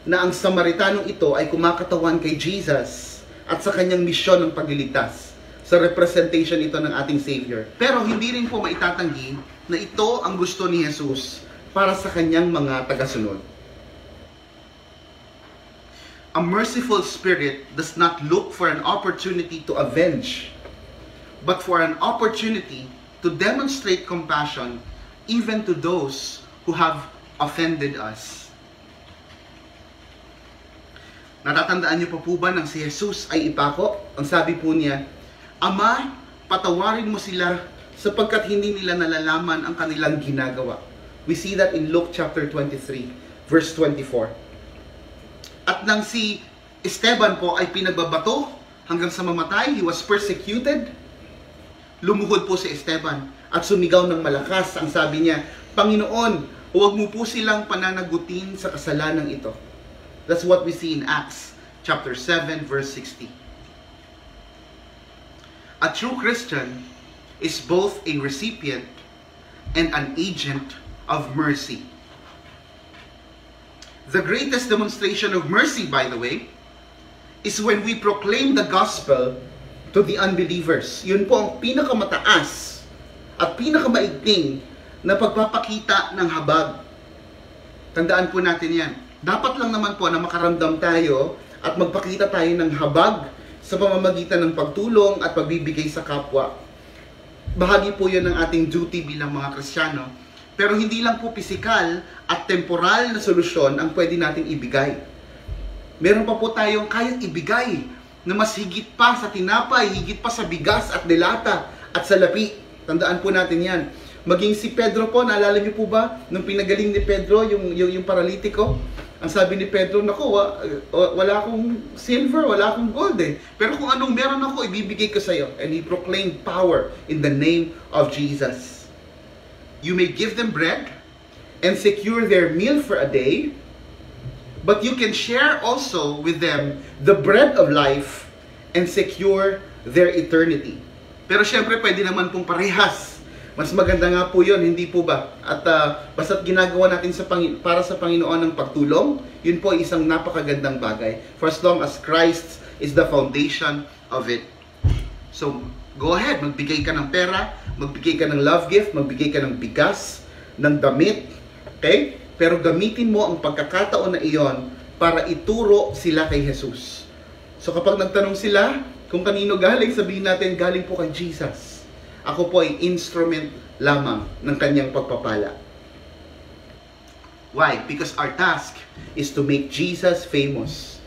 na ang Samaritanong ito ay kumakatawan kay Jesus at sa kanyang misyon ng pagliligtas, sa representation ito ng ating Savior. Pero hindi rin po maitatanggi na ito ang gusto ni Jesus para sa kanyang mga tagasunod. A merciful spirit does not look for an opportunity to avenge, but for an opportunity to demonstrate compassion even to those who have offended us. Natatandaan niyo pa po ba nang si Jesus ay ipako? Ang sabi po niya, Ama, patawarin mo sila sapagkat hindi nila nalalaman ang kanilang ginagawa. We see that in Luke chapter 23, verse 24. At nang si Esteban po ay pinagbabato hanggang sa mamatay, he was persecuted, lumuhod po si Esteban at sumigaw ng malakas. Ang sabi niya, Panginoon, huwag mo po silang pananagutin sa kasalanan ito. That's what we see in Acts chapter 7, verse 60. A true Christian is both a recipient and an agent of mercy. The greatest demonstration of mercy, by the way, is when we proclaim the gospel to the unbelievers. Yun po ang pinakamataas at pinakamaigting na pagpapakita ng habag. Tandaan po natin yan. Dapat lang naman po na makaramdam tayo at magpakita tayo ng habag sa pamamagitan ng pagtulong at pagbibigay sa kapwa. Bahagi po yun ng ating duty bilang mga Kristiyano. Pero hindi lang po pisikal at temporal na solusyon ang pwede nating ibigay. Meron pa po tayong kayang ibigay na mas higit pa sa tinapay, higit pa sa bigas at delata at sa lapi. Tandaan po natin yan. Maging si Pedro po, naalala niyo po ba, nung pinagaling ni Pedro, yung paralitiko, ang sabi ni Pedro, naku, wala akong silver, wala akong gold eh. Pero kung anong meron ako, ibibigay ko sa iyo. And he proclaimed power in the name of Jesus. You may give them bread and secure their meal for a day, but you can share also with them the bread of life and secure their eternity. Pero syempre, pwede naman pong parehas. Mas maganda nga po yun, hindi po ba? At basta't ginagawa natin para sa Panginoon ng pagtulong, yun po ay isang napakagandang bagay. For as long as Christ is the foundation of it. So, go ahead, magbigay ka ng pera, magbigay ka ng love gift, magbigay ka ng bigas, ng damit, okay? Pero gamitin mo ang pagkakataon na iyon para ituro sila kay Jesus. So kapag nagtanong sila kung kanino galing, sabihin natin, galing po kay Jesus. Ako po ay instrument lamang ng kanyang pagpapala. Why? Because our task is to make Jesus famous.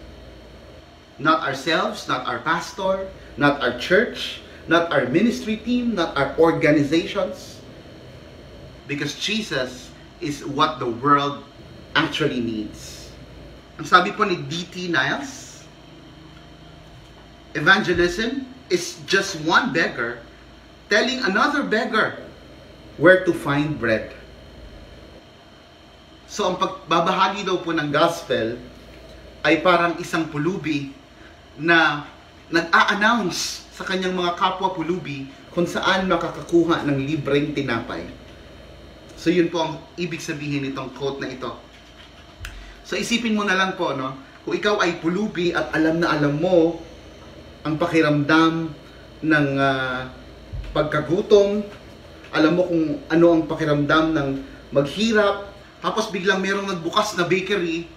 Not ourselves, not our pastor, not our church, not our ministry team, not our organizations. Because Jesus is what the world actually needs. Ang sabi po ni D.T. Niles, evangelism is just one beggar telling another beggar where to find bread. So ang pagbabahagi daw po ng gospel ay parang isang pulubi na nag-a-announce sa kanyang mga kapwa pulubi kung saan makakakuha ng libreng tinapay. So yun po ang ibig sabihin nitong quote na ito. So isipin mo na lang po, no? Kung ikaw ay pulubi at alam na alam mo ang pakiramdam ng pagkagutom, alam mo kung ano ang pakiramdam ng maghirap, tapos biglang merong nagbukas na bakery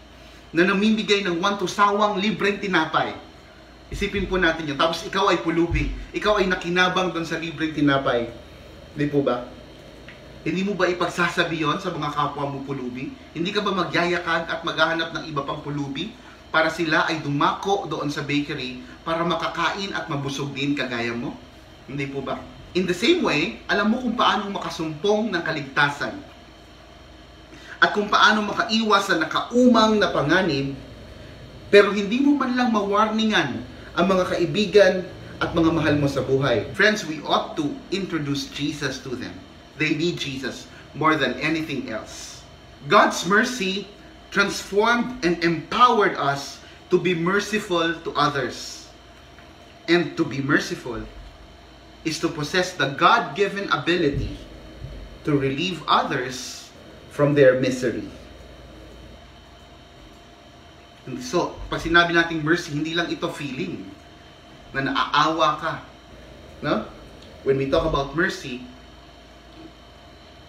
na namimigay ng 1 to sawang libreng tinapay. Isipin po natin yun. Tapos ikaw ay pulubi. Ikaw ay nakinabang doon sa libreng tinapay. Hindi po ba? Hindi mo ba ipagsasabi yon sa mga kapwa mo pulubi? Hindi ka ba magyayakag at maghahanap ng iba pang pulubi para sila ay dumako doon sa bakery para makakain at mabusog din kagaya mo? Hindi po ba? In the same way, alam mo kung paano makasumpong ng kaligtasan at kung paano makaiwas sa nakaumang na panganib, pero hindi mo man lang mawarningan ang mga kaibigan at mga mahal mo sa buhay. Friends, we ought to introduce Jesus to them. They need Jesus more than anything else. God's mercy transformed and empowered us to be merciful to others. And to be merciful is to possess the God-given ability to relieve others from their misery. So, pag sinabi nating mercy, hindi lang ito feeling na naaawa ka. No? When we talk about mercy,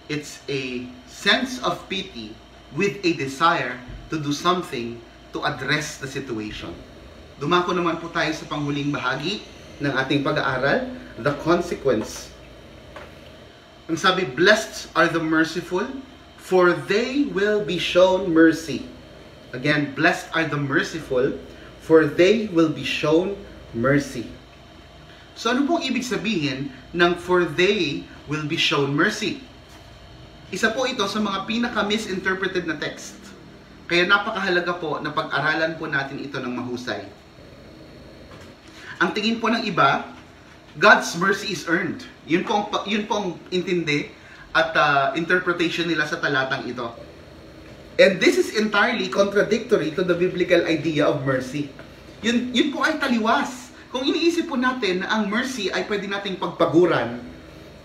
it's a sense of pity with a desire to do something to address the situation. Dumako naman po tayo sa panghuling bahagi ng ating pag-aaral, the consequence. Ang sabi, blessed are the merciful, for they will be shown mercy. Again, blessed are the merciful, for they will be shown mercy. So ano pong ibig sabihin ng for they will be shown mercy? Isa po ito sa mga pinaka-misinterpreted na text. Kaya napakahalaga po na pag-aralan po natin ito ng mahusay. Ang tingin po ng iba, God's mercy is earned. Yun po ang intindi at interpretation nila sa talatang ito. And this is entirely contradictory to the biblical idea of mercy. Yun po ay taliwas. Kung iniisip po natin na ang mercy ay pwede nating pagpaguran,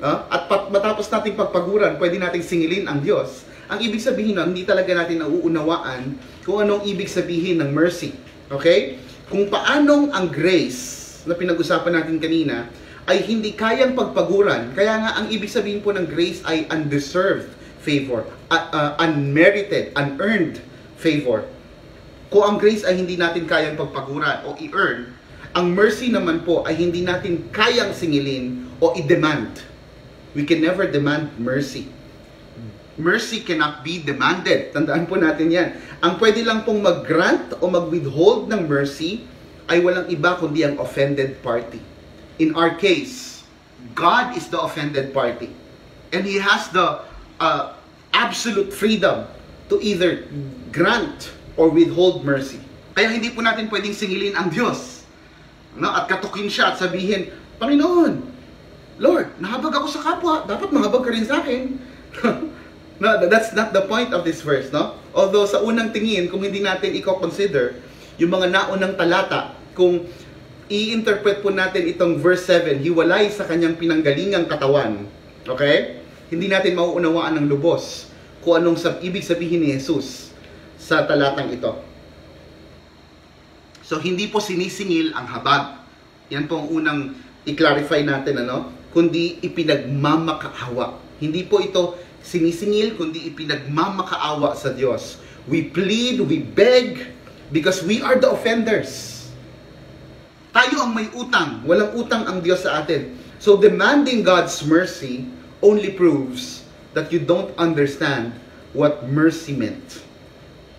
at matapos nating pagpaguran, pwede nating singilin ang Diyos. Ang ibig sabihin nun, hindi talaga natin nauunawaan kung anong ibig sabihin ng mercy. Okay? Kung paanong ang grace na pinag-usapan natin kanina ay hindi kayang pagpaguran. Kaya nga ang ibig sabihin po ng grace ay undeserved favor, unmerited, unearned favor. Kung ang grace ay hindi natin kayang pagpaguran o i-earn, ang mercy naman po ay hindi natin kayang singilin o i-demand. We can never demand mercy. Mercy cannot be demanded. Tandaan po natin yan. Ang pwede lang pong mag-grant o mag-withhold ng mercy ay walang iba kundi ang offended party. In our case, God is the offended party. And He has the absolute freedom to either grant or withhold mercy. Kaya hindi po natin pwedeng singilin ang Diyos. At katukin siya at sabihin, Panginoon, Lord, nahabag ako sa kapwa, dapat mahabag ka rin sa akin. No, that's not the point of this verse, no? Although sa unang tingin, kung hindi natin i-consider yung mga naunang talata, kung i-interpret po natin itong verse 7, hiwalay sa kanyang pinanggalingang katawan, okay? Hindi natin mauunawaan ng lubos kung anong ibig sabihin ni Jesus sa talatang ito. So, hindi po sinisingil ang habag. Yan po ang unang i-clarify natin, kundi ipinagmamakaawa. Hindi po ito sinisingil, kundi ipinagmamakaawa sa Diyos. We plead, we beg, because we are the offenders. Tayo ang may utang. Walang utang ang Diyos sa atin. So, demanding God's mercy only proves that you don't understand what mercy meant.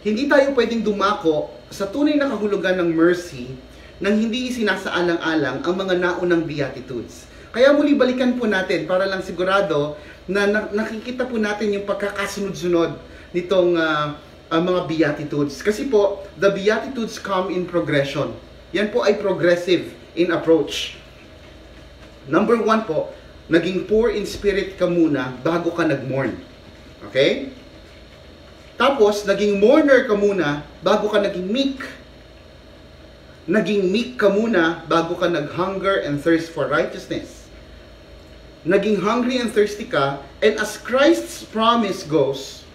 Hindi tayo pwedeng dumako sa tunay na kahulugan ng mercy nang hindi isinasaalang-alang ang mga naunang beatitudes. Kaya muli balikan po natin para lang sigurado na nakikita po natin yung pagkakasunod-sunod nitong mga beatitudes. Kasi po, the beatitudes come in progression. Yan po ay progressive in approach. Number 1 po, naging poor in spirit ka muna bago ka nag-mourn. Okay? Tapos, naging mourner ka muna bago ka naging meek. Naging meek ka muna bago ka nag-hunger and thirst for righteousness. Naging hungry and thirsty ka, and as Christ's promise goes,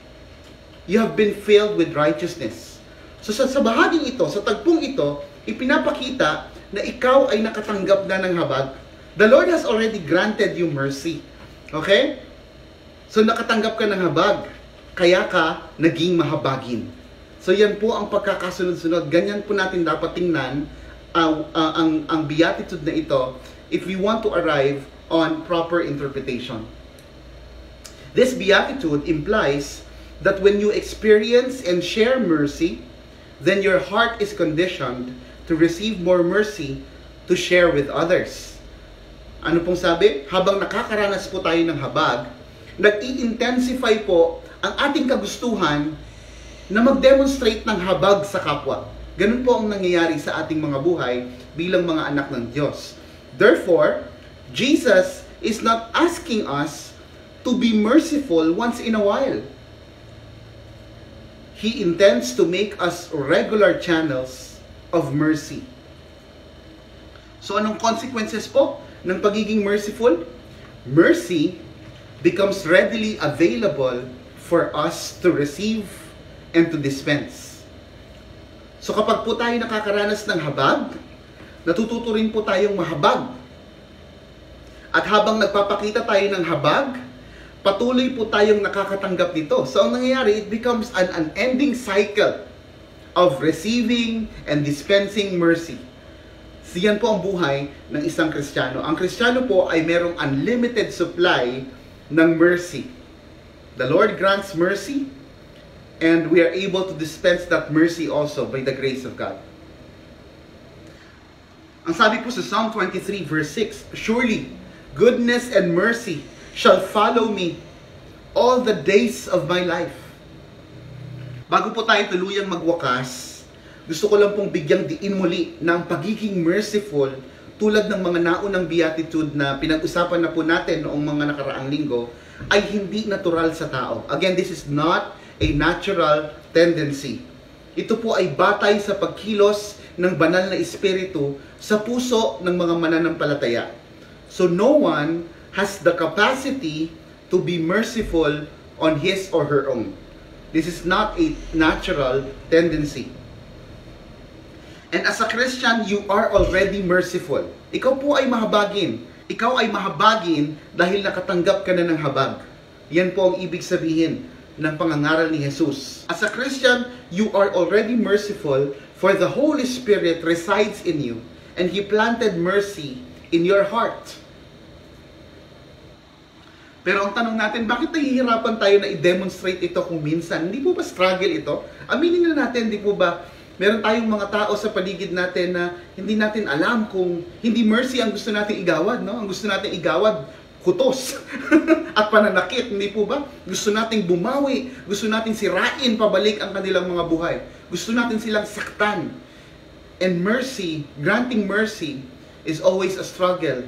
you have been filled with righteousness. So sa bahaging ito, sa tagpong ito, ipinapakita na ikaw ay nakatanggap na ng habag. The Lord has already granted you mercy. Okay? So nakatanggap ka ng habag, kaya ka naging mahabagin. So yan po ang pagkakasunod-sunod. Ganyan po natin dapat tingnan ang beatitude na ito if we want to arrive on proper interpretation. This beatitude implies that when you experience and share mercy, then your heart is conditioned to receive more mercy to share with others. Ano pong sabi? Habang nakakaranas po tayo ng habag, nag-i-intensify po ang ating kagustuhan na mag-demonstrate ng habag sa kapwa. Ganun po ang nangyayari sa ating mga buhay bilang mga anak ng Diyos. Therefore, Jesus is not asking us to be merciful once in a while. He intends to make us regular channels of mercy. So anong consequences po ng pagiging merciful? Mercy becomes readily available for us to receive and to dispense. So kapag po tayo nakakaranas ng habag, natututo rin po tayong mahabag. At habang nagpapakita tayo ng habag, patuloy po tayong nakakatanggap nito. So ang nangyayari, it becomes an unending cycle of receiving and dispensing mercy. Siyan po ang buhay ng isang Kristiyano. Ang Kristiyano po ay merong unlimited supply ng mercy. The Lord grants mercy, and we are able to dispense that mercy also by the grace of God. Ang sabi po sa Psalm 23 verse 6, surely goodness and mercy shall follow me all the days of my life. Bago po tayo tuluyang magwakas, gusto ko lang pong bigyang diin muli na ang pagiging merciful, tulad ng mga naunang beatitude na pinag-usapan na po natin noong mga nakaraang linggo, ay hindi natural sa tao. Again, this is not a natural tendency. Ito po ay batay sa pagkilos ng banal na espiritu sa puso ng mga mananampalataya. So no one has the capacity to be merciful on his or her own. This is not a natural tendency. And as a Christian, you are already merciful. Ikaw po ay mahabagin. Ikaw ay mahabagin dahil nakatanggap ka na ng habag. Yan po ang ibig sabihin ng pangangaral ni Jesus. As a Christian, you are already merciful, for the Holy Spirit resides in you, and He planted mercy in your heart. Pero ang tanong natin, bakit nahihirapan tayo na i-demonstrate ito kung minsan? Hindi po ba struggle ito? Aminin na natin, hindi po ba meron tayong mga tao sa paligid natin na hindi natin alam kung hindi mercy ang gusto natin igawad, no? Ang gusto natin igawad, kutos at pananakit, hindi po ba? Gusto nating bumawi, gusto nating sirain pabalik ang kanilang mga buhay. Gusto natin silang saktan. And mercy, granting mercy, is always a struggle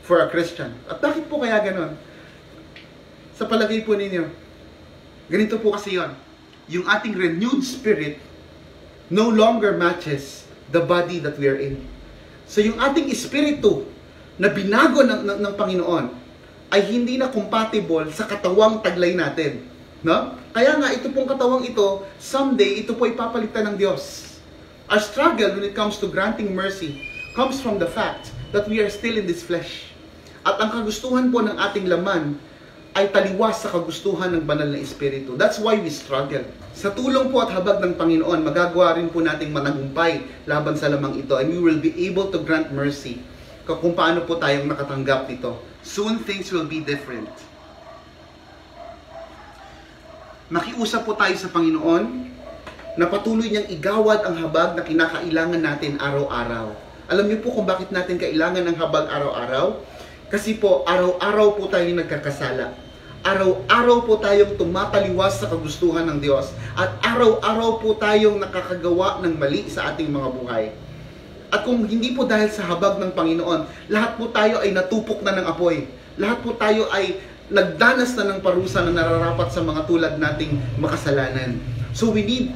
for a Christian. At bakit po kaya ganon? Sa palagay po ninyo, ganito po kasi yon. Yung ating renewed spirit no longer matches the body that we are in. So yung ating espiritu na binago ng Panginoon ay hindi na compatible sa katawang taglay natin. No? Kaya nga, ito pong katawang ito, someday, ito po ipapalitan ng Diyos. Our struggle when it comes to granting mercy comes from the fact that we are still in this flesh. At ang kagustuhan po ng ating laman ay taliwas sa kagustuhan ng banal na espiritu. That's why we struggle. Sa tulong po at habag ng Panginoon, magagawa rin po nating managumpay laban sa lamang ito, and we will be able to grant mercy kung paano po tayong nakatanggap nito. Soon things will be different. Makiusap po tayo sa Panginoon na patuloy niyang igawad ang habag na kinakailangan natin araw-araw. Alam niyo po kung bakit natin kailangan ng habag araw-araw? Kasi po, araw-araw po tayong nagkakasala. Araw-araw po tayong tumataliwas sa kagustuhan ng Diyos. At araw-araw po tayong nakakagawa ng mali sa ating mga buhay. At kung hindi po dahil sa habag ng Panginoon, lahat po tayo ay natupok na ng apoy. Lahat po tayo ay nagdanas na ng parusa na nararapat sa mga tulad nating makasalanan. So we need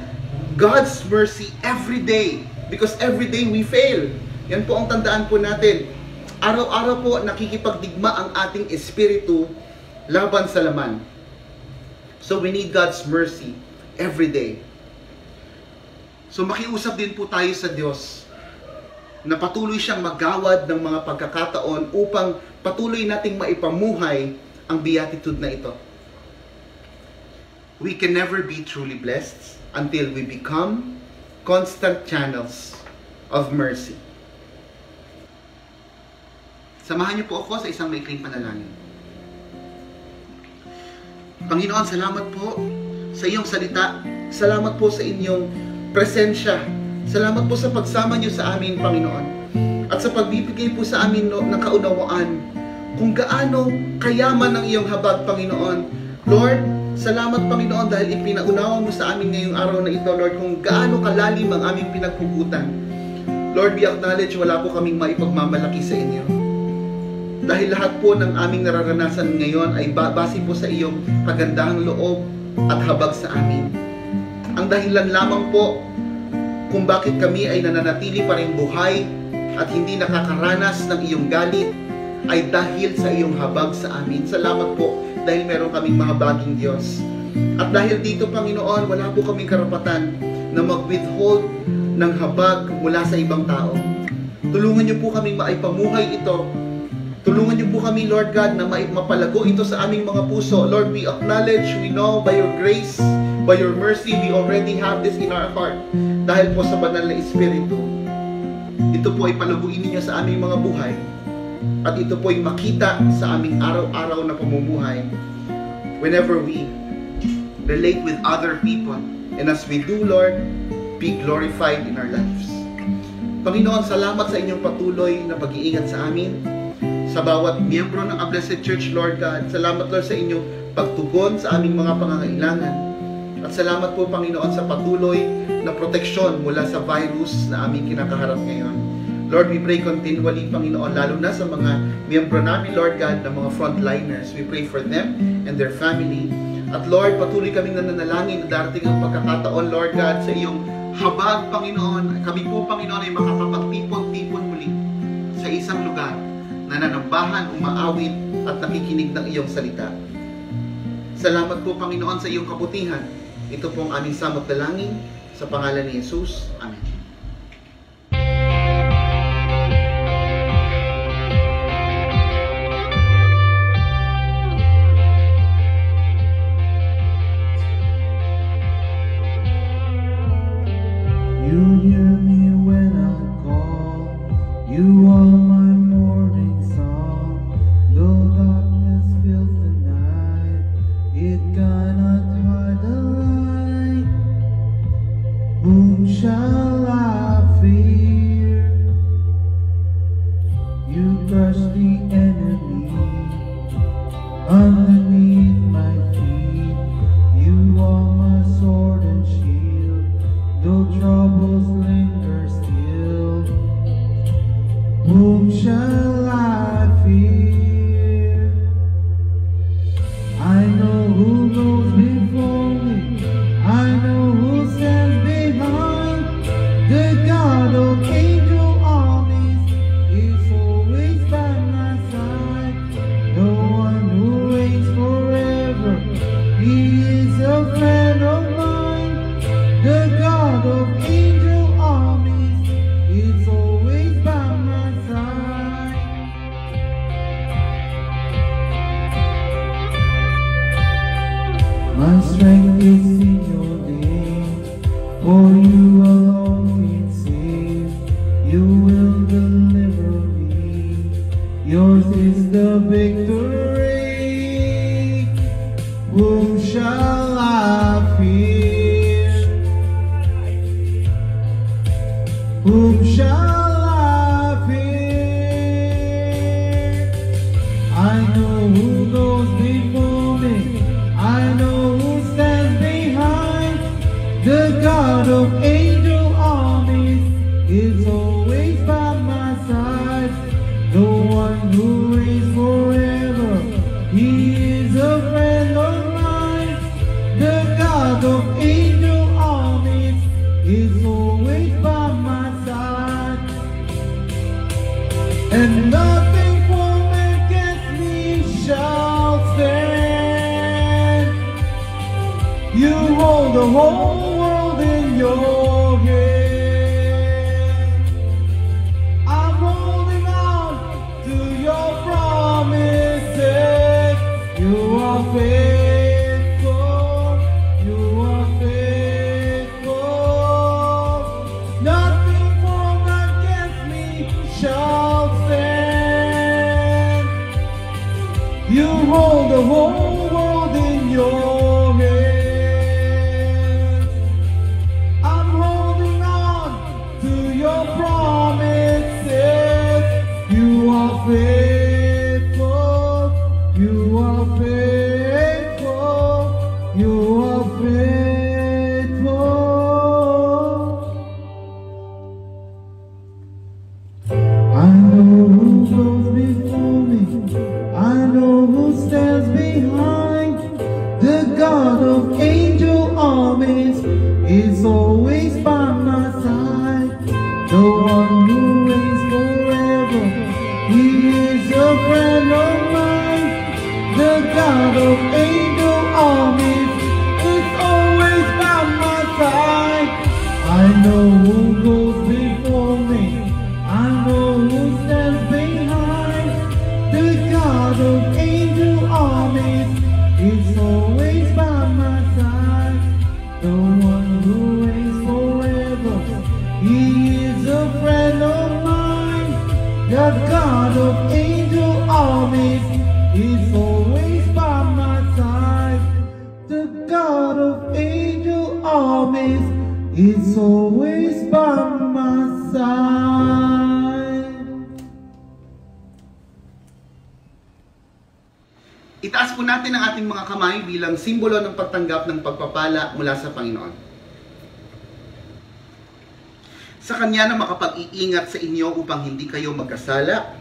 God's mercy every day Because every day we fail. Yan po ang tandaan po natin. Araw-araw po nakikipagdigma ang ating espiritu laban sa laman. So we need God's mercy every day. So makiusap din po tayo sa Diyos na patuloy siyang maggawad ng mga pagkakataon upang patuloy nating maipamuhay ang beatitude na ito. We can never be truly blessed until we become constant channels of mercy. Samahan niyo po ako sa isang maikling panalangin. Panginoon, salamat po sa iyong salita. Salamat po sa inyong presensya. Salamat po sa pagsama niyo sa amin, Panginoon. At sa pagbibigay po sa amin ng kaunawaan kung gaano kayaman ang iyong habag, Panginoon. Lord, salamat, Panginoon, dahil ipinaunawa mo sa amin ngayong araw na ito, Lord, kung gaano kalalim ang aming pinagpugutan. Lord, we acknowledge wala po kaming maipagmamalaki sa inyo. Dahil lahat po ng aming nararanasan ngayon ay base po sa iyong kagandahang loob at habag sa amin. Ang dahilan lamang po kung bakit kami ay nananatili pa rin buhay at hindi nakakaranas ng iyong galit ay dahil sa iyong habag sa amin. Salamat po dahil meron kaming mahabaging Diyos. At dahil dito, Panginoon, wala po kaming karapatan na mag-withhold ng habag mula sa ibang tao. Tulungan niyo po kaming maipamuhay ito. Tulungan niyo po kami, Lord God, na mapalago ito sa aming mga puso. Lord, we acknowledge, we know by your grace, by your mercy, we already have this in our heart. Dahil po sa banal na Espiritu, ito po ay palaguin ninyo sa aming mga buhay. At ito po ay makita sa aming araw-araw na pamumuhay whenever we relate with other people. And as we do, Lord, be glorified in our lives. Panginoon, salamat sa inyong patuloy na pag-iingat sa amin. Sa bawat miyembro ng A Blessed Church, Lord God. Salamat, Lord, sa inyong pagtugon sa aming mga pangangailangan. At salamat po, Panginoon, sa patuloy na proteksyon mula sa virus na aming kinakaharap ngayon. Lord, we pray continually, Panginoon, lalo na sa mga miyembro namin, Lord God, na mga frontliners. We pray for them and their family. At Lord, patuloy kaming nananalangin na darating ang pagkakataon, Lord God, sa iyong habag, Panginoon. Kami po, Panginoon, ay makakapagtipon-tipon muli sa isang lugar na nanambahan, umaawit at nakikinig ng iyong salita. Salamat po, Panginoon, sa iyong kabutihan. Ito po ang aming samot dalangin sa pangalan ni Jesus. Amen. You hear me when I call. You are my morning song. Though darkness fills the night, it cannot hide the light. Whom shall I fear? You crush the enemy underneath my feet. You are my sword and shield. Though troubles linger still, whom shall I fear? I know who goes before me, I know who stands behind. The God of angel armies is always by my side. The one who reigns forever, he is a friend of mine. The God of angel armies is always by my side. My strength is in your name, for you alone can save. You will deliver me, yours is the victory. Whom shall I fear? Whom shall I fear? I know who goes before me, I know who stands behind. The God of angel armies is always by my side. The one who reigns forever, he is a friend of mine. The God of angel armies is always by my side. and nothing formed against me shall stand. You hold the whole world in your hand. I'm holding on to your promises. You are faithful. You are faithful. Nothing formed against me shall stand. You hold the whole world in your hands. I'm holding on to your promises. You are faithful. You are faithful. You are faithful. I know who goes before me. I know who stands behind. The God of angel armies is always by my side. The one who reigns forever. He is a friend of mine. The God of angel armies is always by my side. I know who goes before me. I know who stands behind. The God of angel armies is always by my side. The one who reigns forever. He is a friend of mine. The God of angel armies is always by my side. The God of angel armies is always by my side. Itaas po natin ang ating mga kamay bilang simbolo ng pagtanggap ng pagpapala mula sa Panginoon. Sa Kanya na makapag-iingat sa inyo upang hindi kayo magkasala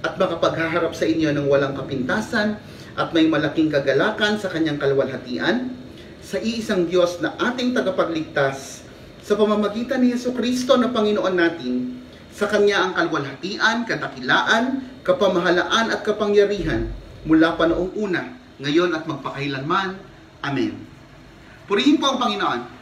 at makapaghaharap sa inyo ng walang kapintasan at may malaking kagalakan sa Kanyang kaluwalhatian, sa iisang Diyos na ating tagapagligtas, sa pamamagitan ni Jesucristo na Panginoon natin, sa Kanya ang kaluwalhatian, kadakilaan, kapamahalaan at kapangyarihan, mula pa noong una, ngayon at magpakailanman. Amen. Purihin po ang Panginoon.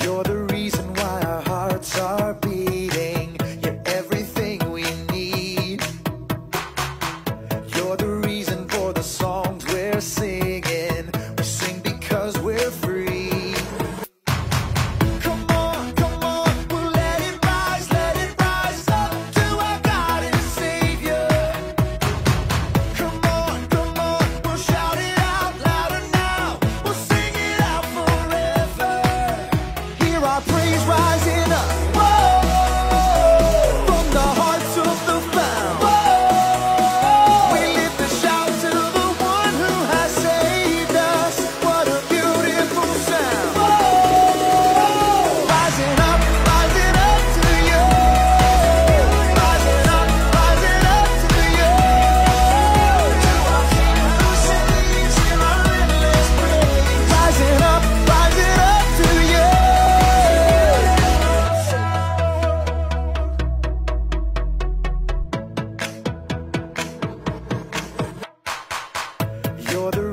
You're the reason why our hearts are beating. You're everything we need. You're the reason for the songs we're singing. We sing because we're free. Come on, we'll let it rise up to our God and Savior. Come on, we'll shout it out louder now. We'll sing it out forever. Hear our praise rising up. Whoa, from the hearts of the found. Whoa, we lift a shout to the one who has saved us. What a beautiful sound. Whoa, rising up to you. Rising up to you. To our King who saves in our endless praise. Rising up to you. You're the